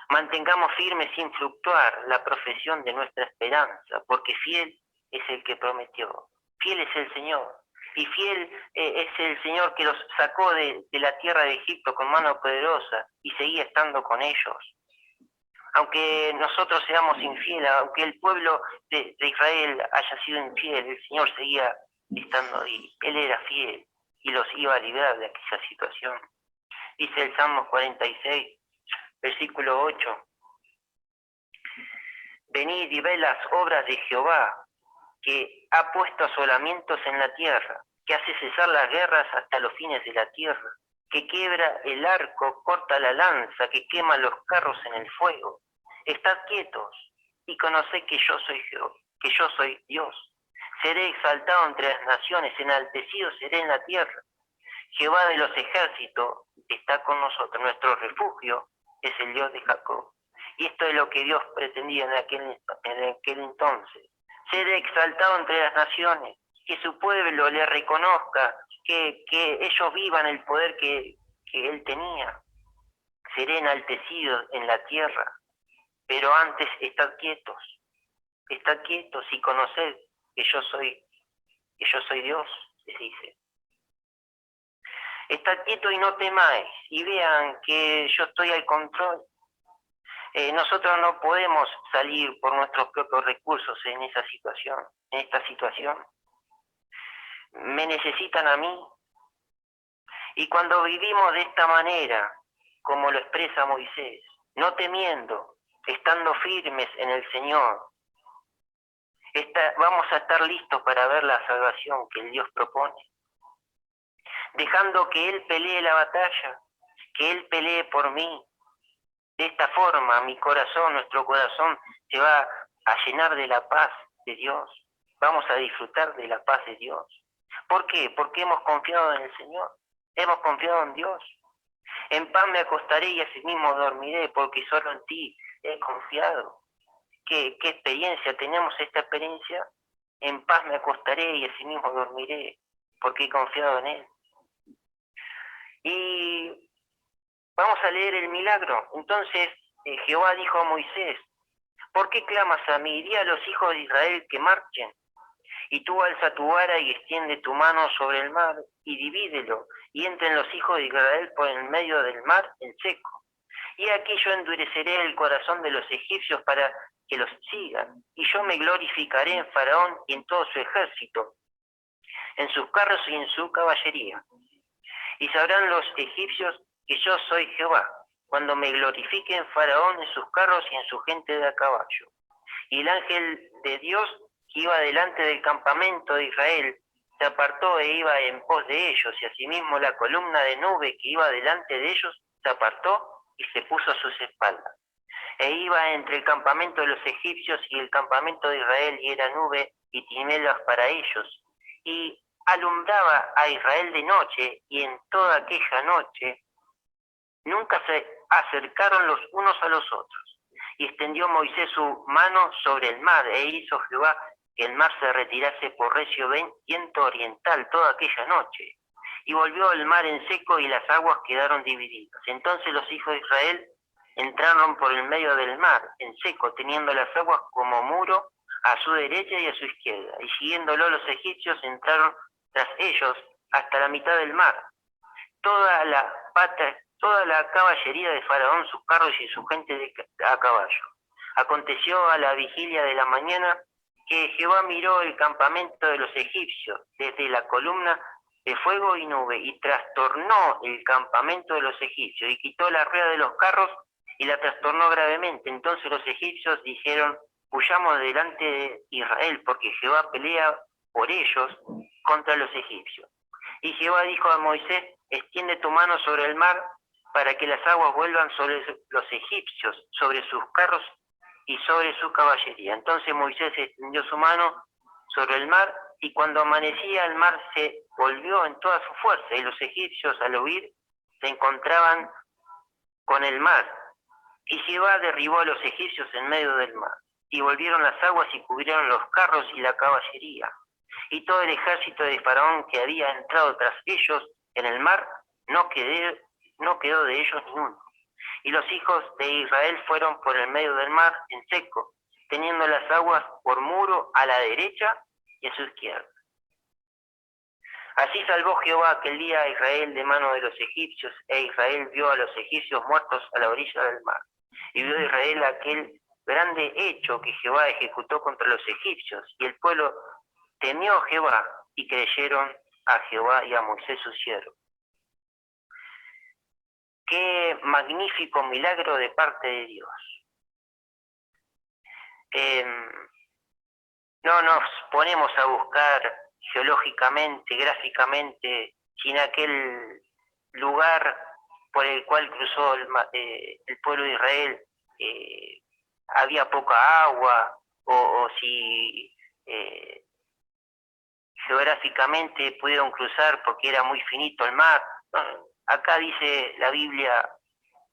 Mantengamos firme sin fluctuar la profesión de nuestra esperanza, porque fiel es el que prometió. Fiel es el Señor. Y fiel es el Señor que los sacó de la tierra de Egipto con mano poderosa y seguía estando con ellos. Aunque nosotros seamos infieles, aunque el pueblo de Israel haya sido infiel, el Señor seguía estando ahí. Él era fiel y los iba a librar de aquella situación. Dice el Salmo 46, versículo 8. Venid y ved las obras de Jehová, que ha puesto asolamientos en la tierra, que hace cesar las guerras hasta los fines de la tierra, que quiebra el arco, corta la lanza, que quema los carros en el fuego. Estad quietos y conoced que yo soy Jehová, que yo soy Dios. Seré exaltado entre las naciones, enaltecido seré en la tierra. Jehová de los ejércitos está con nosotros, nuestro refugio es el Dios de Jacob. Y esto es lo que Dios pretendía en aquel entonces. Ser exaltado entre las naciones, que su pueblo le reconozca, que ellos vivan el poder que él tenía. Seré enaltecido en la tierra, pero antes estad quietos y conoced que yo soy Dios, les dice. Estad quietos y no temáis, y vean que yo estoy al control. Nosotros no podemos salir por nuestros propios recursos en esta situación. Me necesitan a mí. Y cuando vivimos de esta manera, como lo expresa Moisés, no temiendo, estando firmes en el Señor, vamos a estar listos para ver la salvación que el Dios propone. Dejando que Él pelee la batalla, que Él pelee por mí. De esta forma, nuestro corazón se va a llenar de la paz de Dios. Vamos a disfrutar de la paz de Dios. ¿Por qué? Porque hemos confiado en el Señor. Hemos confiado en Dios. En paz me acostaré y asimismo dormiré, porque solo en ti he confiado. ¿Qué experiencia? ¿Tenemos esta experiencia? En paz me acostaré y asimismo dormiré, porque he confiado en Él. Y vamos a leer el milagro. Entonces Jehová dijo a Moisés, ¿por qué clamas a mí? Di a los hijos de Israel que marchen. Y tú alza tu vara y extiende tu mano sobre el mar y divídelo, y entren los hijos de Israel por el medio del mar en seco. Y aquí yo endureceré el corazón de los egipcios para que los sigan, y yo me glorificaré en Faraón y en todo su ejército, en sus carros y en su caballería. Y sabrán los egipcios que yo soy Jehová, cuando me glorifique en Faraón, en sus carros y en su gente de a caballo. Y el ángel de Dios que iba delante del campamento de Israel se apartó e iba en pos de ellos, y asimismo la columna de nube que iba delante de ellos se apartó y se puso a sus espaldas. E iba entre el campamento de los egipcios y el campamento de Israel, y era nube y tinieblas para ellos. Y alumbraba a Israel de noche, y en toda aquella noche nunca se acercaron los unos a los otros. Y extendió Moisés su mano sobre el mar, e hizo Jehová que el mar se retirase por recio viento oriental toda aquella noche. Y volvió el mar en seco y las aguas quedaron divididas. Entonces los hijos de Israel entraron por el medio del mar en seco, teniendo las aguas como muro a su derecha y a su izquierda. Y siguiéndolo los egipcios entraron tras ellos hasta la mitad del mar. Toda la caballería de Faraón, sus carros y su gente a caballo. Aconteció a la vigilia de la mañana que Jehová miró el campamento de los egipcios desde la columna de fuego y nube, y trastornó el campamento de los egipcios, y quitó la rueda de los carros y la trastornó gravemente. Entonces los egipcios dijeron: huyamos delante de Israel, porque Jehová pelea por ellos contra los egipcios. Y Jehová dijo a Moisés: extiende tu mano sobre el mar, para que las aguas vuelvan sobre los egipcios, sobre sus carros y sobre su caballería. Entonces Moisés extendió su mano sobre el mar, y cuando amanecía el mar se volvió en toda su fuerza, y los egipcios al huir se encontraban con el mar. Y Jehová derribó a los egipcios en medio del mar, y volvieron las aguas y cubrieron los carros y la caballería. Y todo el ejército de Faraón que había entrado tras ellos en el mar, no quedó de ellos ni uno. Y los hijos de Israel fueron por el medio del mar en seco, teniendo las aguas por muro a la derecha y a su izquierda. Así salvó Jehová aquel día a Israel de mano de los egipcios, e Israel vio a los egipcios muertos a la orilla del mar. Y vio Israel aquel grande hecho que Jehová ejecutó contra los egipcios, y el pueblo temió a Jehová, y creyeron a Jehová y a Moisés su siervo. Qué magnífico milagro de parte de Dios. No nos ponemos a buscar geológicamente, gráficamente, sin aquel lugar por el cual cruzó el pueblo de Israel, había poca agua, o si geográficamente pudieron cruzar porque era muy finito el mar. Acá dice la Biblia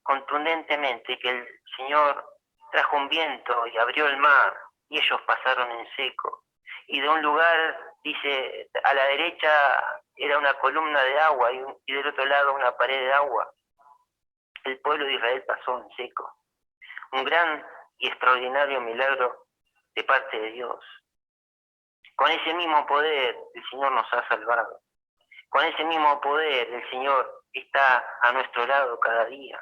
contundentemente que el Señor trajo un viento y abrió el mar, y ellos pasaron en seco. Y de un lugar, dice, a la derecha era una columna de agua, y del otro lado una pared de agua. El pueblo de Israel pasó en seco. Un gran y extraordinario milagro de parte de Dios. Con ese mismo poder el Señor nos ha salvado. Con ese mismo poder el Señor está a nuestro lado cada día.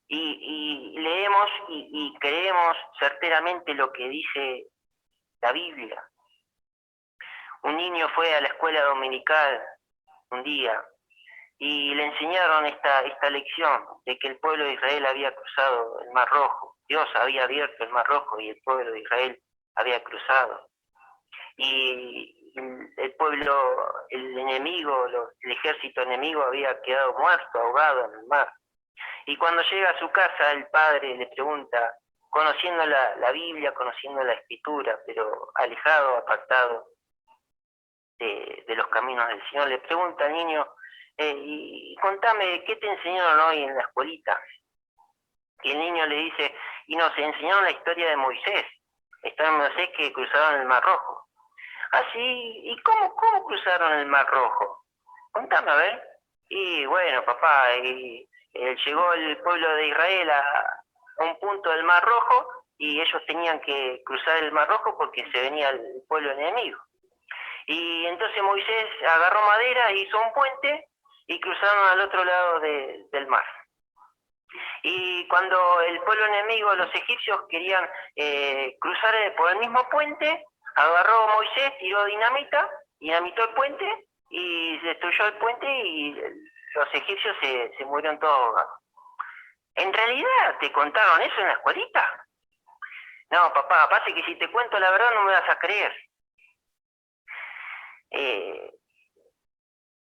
Y leemos y creemos certeramente lo que dice la Biblia. Un niño fue a la escuela dominical un día y le enseñaron esta lección de que el pueblo de Israel había cruzado el Mar Rojo. Dios había abierto el Mar Rojo y el pueblo de Israel había cruzado. Y el pueblo, el enemigo, el ejército enemigo había quedado muerto, ahogado en el mar. Y cuando llega a su casa, el padre le pregunta, conociendo la Biblia, conociendo la Escritura, pero alejado, apartado de los caminos del Señor, le pregunta al niño, y contame, ¿qué te enseñaron hoy en la escuelita? Y el niño le dice, y nos enseñaron la historia de Moisés, que cruzaron el Mar Rojo. Ah, sí, ¿y cómo cruzaron el Mar Rojo? Contame, a ver. Y bueno, papá, llegó el pueblo de Israel a un punto del Mar Rojo, y ellos tenían que cruzar el Mar Rojo porque se venía el pueblo enemigo. Y entonces Moisés agarró madera, hizo un puente, y cruzaron al otro lado del mar. Y cuando el pueblo enemigo, los egipcios, querían cruzar por el mismo puente, agarró Moisés, tiró dinamitó el puente, y destruyó el puente, y los egipcios se murieron todos ahogados. ¿En realidad te contaron eso en la escuelita? No, papá, pasa que si te cuento la verdad no me vas a creer.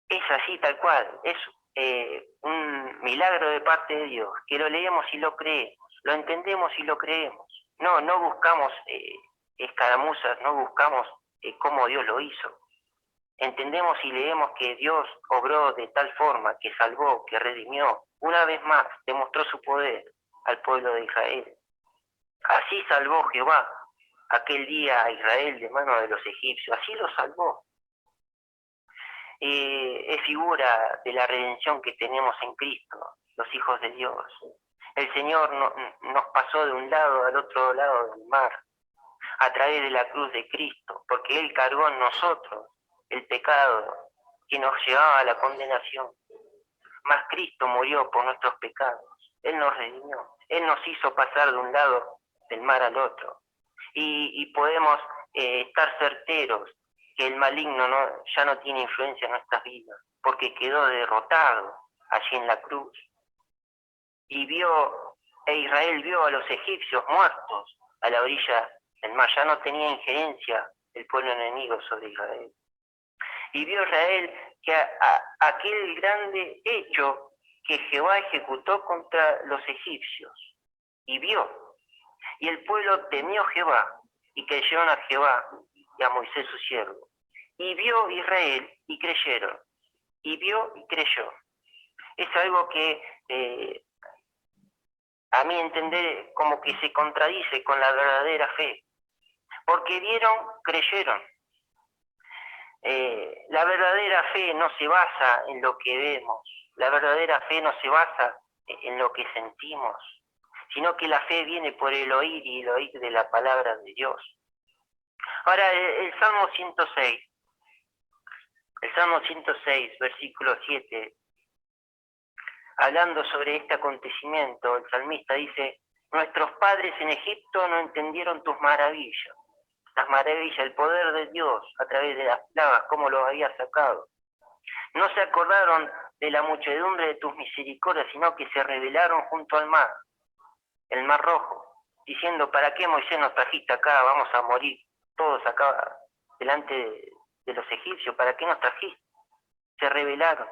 Es así tal cual, es un milagro de parte de Dios, que lo leemos y lo creemos, lo entendemos y lo creemos. No buscamos escaramuzas, no buscamos cómo Dios lo hizo. Entendemos y leemos que Dios obró de tal forma que salvó, que redimió, una vez más demostró su poder, al pueblo de Israel. Así salvó Jehová aquel día a Israel de mano de los egipcios, así lo salvó. Es figura de la redención que tenemos en Cristo, los hijos de Dios. El Señor nos pasó de un lado al otro lado del mar, a través de la cruz de Cristo, porque Él cargó en nosotros el pecado que nos llevaba a la condenación. Mas Cristo murió por nuestros pecados. Él nos redimió. Él nos hizo pasar de un lado del mar al otro. Y podemos estar certeros que el maligno ya no tiene influencia en nuestras vidas, porque quedó derrotado allí en la cruz. Y Israel vio a los egipcios muertos a la orilla del mar. Ya no tenía injerencia el pueblo enemigo sobre Israel. Y vio Israel que aquel grande hecho que Jehová ejecutó contra los egipcios. Y vio. Y el pueblo temió a Jehová y creyeron a Jehová y a Moisés su siervo. Y vio Israel y creyeron. Y vio y creyó. Es algo que a mi entender como que se contradice con la verdadera fe. Porque vieron, creyeron. La verdadera fe no se basa en lo que vemos. La verdadera fe no se basa en lo que sentimos, sino que la fe viene por el oír y el oír de la palabra de Dios. Ahora, el Salmo 106, versículo 7, hablando sobre este acontecimiento, el salmista dice: nuestros padres en Egipto no entendieron tus maravillas. Las maravillas, el poder de Dios a través de las plagas, cómo los había sacado. No se acordaron de la muchedumbre de tus misericordias, sino que se rebelaron junto al mar, el mar rojo, diciendo: ¿para qué, Moisés, nos trajiste acá? Vamos a morir todos acá delante de los egipcios. ¿Para qué nos trajiste? Se rebelaron.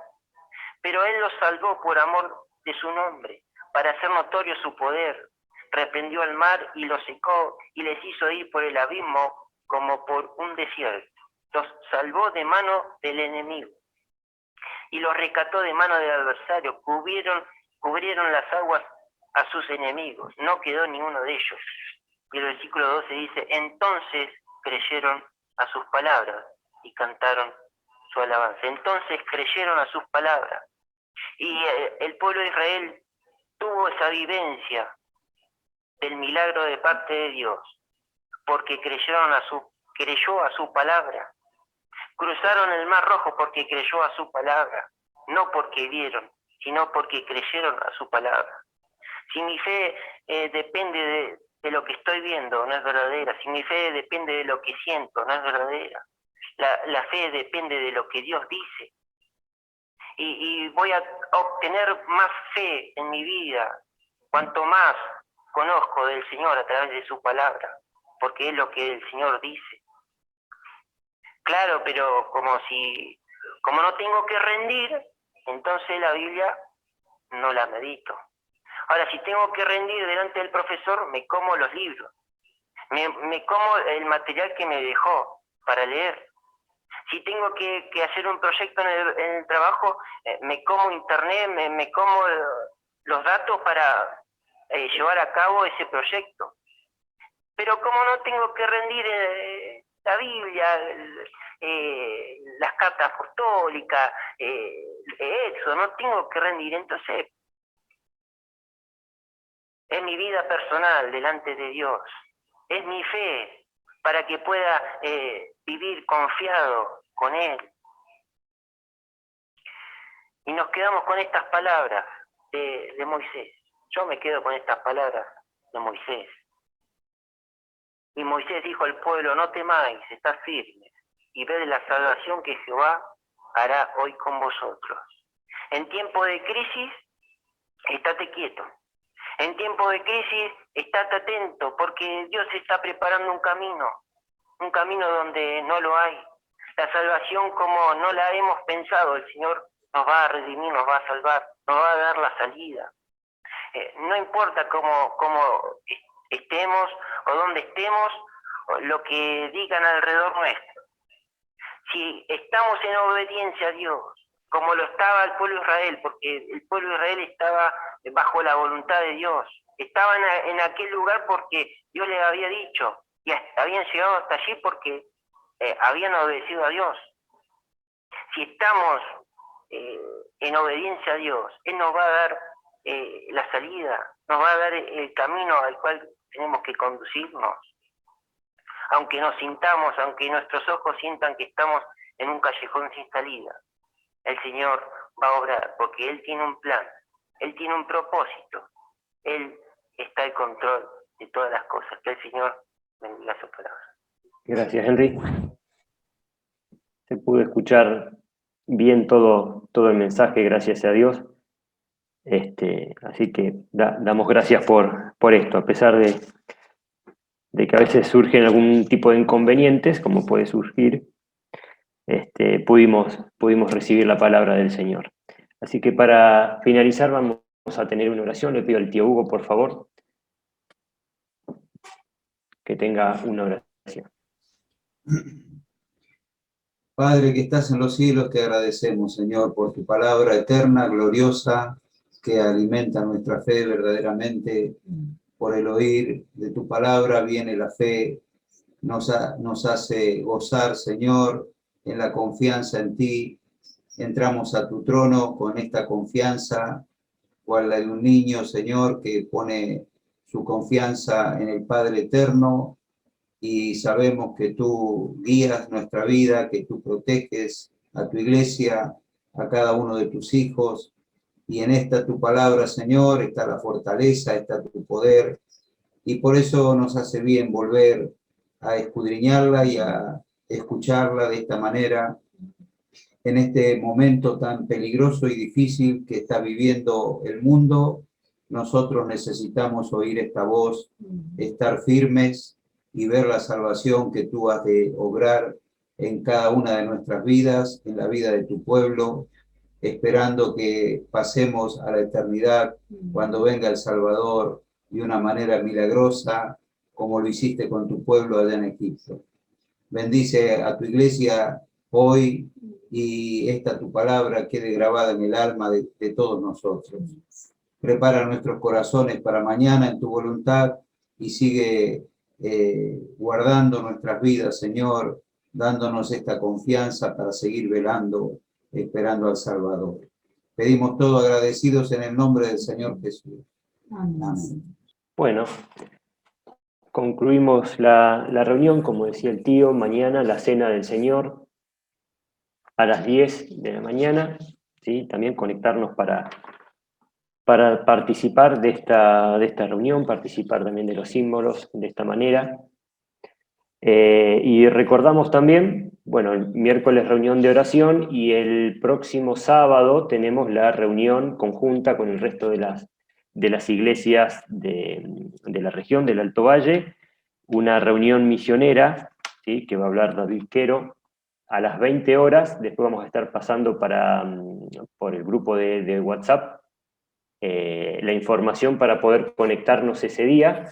Pero Él los salvó por amor de su nombre, para hacer notorio su poder. Reprendió al mar y los secó y les hizo ir por el abismo como por un desierto. Los salvó de mano del enemigo y los rescató de mano del adversario. Cubrieron las aguas a sus enemigos, no quedó ninguno de ellos. Y el versículo 12 dice: entonces creyeron a sus palabras y cantaron su alabanza. Entonces creyeron a sus palabras. Y el pueblo de Israel tuvo esa vivencia del milagro de parte de Dios, porque creyó a su palabra. Cruzaron el mar rojo porque creyó a su palabra, no porque vieron, sino porque creyeron a su palabra. Si mi fe depende de lo que estoy viendo, no es verdadera. Si mi fe depende de lo que siento, no es verdadera. La fe depende de lo que Dios dice. Y voy a obtener más fe en mi vida cuanto más conozco del Señor a través de su palabra, porque es lo que el Señor dice. Claro, pero como no tengo que rendir, entonces la Biblia no la medito. Ahora, si tengo que rendir delante del profesor, me como los libros, me como el material que me dejó para leer. Si tengo que hacer un proyecto en el trabajo, me como internet, me como los datos para llevar a cabo ese proyecto. Pero como no tengo que rendir la Biblia, las cartas apostólicas, eso, no tengo que rendir, entonces es mi vida personal delante de Dios, es mi fe para que pueda vivir confiado con Él. Y nos quedamos con estas palabras de Moisés. Yo me quedo con estas palabras de Moisés. Y Moisés dijo al pueblo: no temáis, estad firmes, y ved la salvación que Jehová hará hoy con vosotros. En tiempo de crisis, estate quieto. En tiempo de crisis, estate atento, porque Dios está preparando un camino donde no lo hay. La salvación como no la hemos pensado, el Señor nos va a redimir, nos va a salvar, nos va a dar la salida. No importa cómo estemos o dónde estemos, o lo que digan alrededor nuestro. Si estamos en obediencia a Dios, como lo estaba el pueblo de Israel, porque el pueblo de Israel estaba bajo la voluntad de Dios, estaban en aquel lugar porque Dios les había dicho, y habían llegado hasta allí porque habían obedecido a Dios. Si estamos en obediencia a Dios, Él nos va a dar la salida, nos va a dar el camino al cual tenemos que conducirnos. Aunque nos sintamos, aunque nuestros ojos sientan que estamos en un callejón sin salida, el Señor va a obrar, porque Él tiene un plan, Él tiene un propósito, Él está al control de todas las cosas. Que el Señor bendiga su palabra. Gracias, Henry. Se pudo escuchar bien todo el mensaje, gracias a Dios. Así que damos gracias por esto, a pesar de que a veces surgen algún tipo de inconvenientes, como puede surgir, pudimos recibir la palabra del Señor. Así que para finalizar vamos a tener una oración. Le pido al tío Hugo, por favor, que tenga una oración. Padre que estás en los cielos, te agradecemos, Señor, por tu palabra eterna, gloriosa, que alimenta nuestra fe verdaderamente. Por el oír de tu palabra viene la fe, nos hace gozar, Señor, en la confianza en ti. Entramos a tu trono con esta confianza, cual la de un niño, Señor, que pone su confianza en el Padre eterno, y sabemos que tú guías nuestra vida, que tú proteges a tu iglesia, a cada uno de tus hijos, y en esta tu palabra, Señor, está la fortaleza, está tu poder, y por eso nos hace bien volver a escudriñarla y a escucharla de esta manera, en este momento tan peligroso y difícil que está viviendo el mundo. Nosotros necesitamos oír esta voz, estar firmes y ver la salvación que tú has de obrar en cada una de nuestras vidas, en la vida de tu pueblo, esperando que pasemos a la eternidad cuando venga el Salvador de una manera milagrosa, como lo hiciste con tu pueblo allá en Egipto. Bendice a tu iglesia hoy, y esta tu palabra quede grabada en el alma de todos nosotros. Prepara nuestros corazones para mañana en tu voluntad, y sigue guardando nuestras vidas, Señor, dándonos esta confianza para seguir velando, esperando al Salvador. Pedimos todo agradecidos en el nombre del Señor Jesús. Amén. Bueno, concluimos la reunión, como decía el tío. Mañana la cena del Señor a las 10 de la mañana, ¿sí? También conectarnos para participar de esta reunión, participar también de los símbolos de esta manera. Y recordamos también, bueno, el miércoles reunión de oración, y el próximo sábado tenemos la reunión conjunta con el resto de las iglesias de la región del Alto Valle, una reunión misionera, ¿sí? Que va a hablar David Quero a las 20 horas. Después vamos a estar pasando por el grupo de WhatsApp la información para poder conectarnos ese día.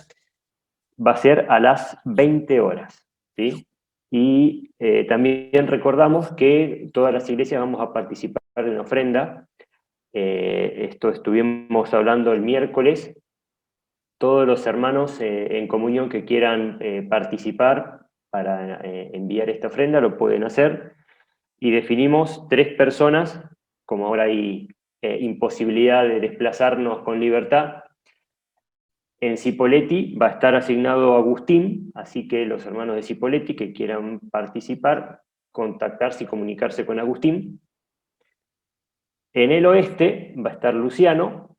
Va a ser a las 20 horas, ¿sí? Y también recordamos que todas las iglesias vamos a participar en ofrenda. Esto estuvimos hablando el miércoles. Todos los hermanos en comunión que quieran participar para enviar esta ofrenda lo pueden hacer. Y definimos 3 personas, como ahora hay imposibilidad de desplazarnos con libertad. En Cipolletti va a estar asignado Agustín, así que los hermanos de Cipolletti que quieran participar, contactarse y comunicarse con Agustín. En el oeste va a estar Luciano,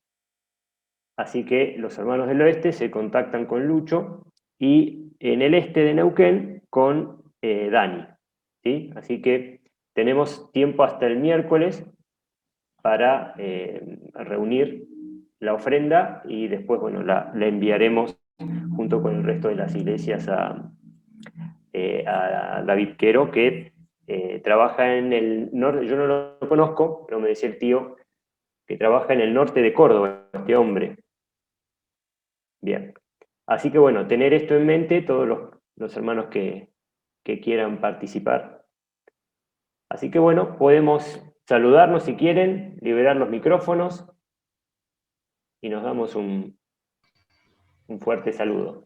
así que los hermanos del oeste se contactan con Lucho, y en el este de Neuquén con Dani, ¿sí? Así que tenemos tiempo hasta el miércoles para reunir la ofrenda, y después, bueno, la enviaremos junto con el resto de las iglesias a David Quero, que trabaja en el norte. Yo no lo conozco, pero me decía el tío que trabaja en el norte de Córdoba, este hombre. Bien. Así que bueno, tener esto en mente, todos los hermanos que quieran participar. Así que bueno, podemos saludarnos si quieren, liberar los micrófonos, y nos damos un Un fuerte saludo.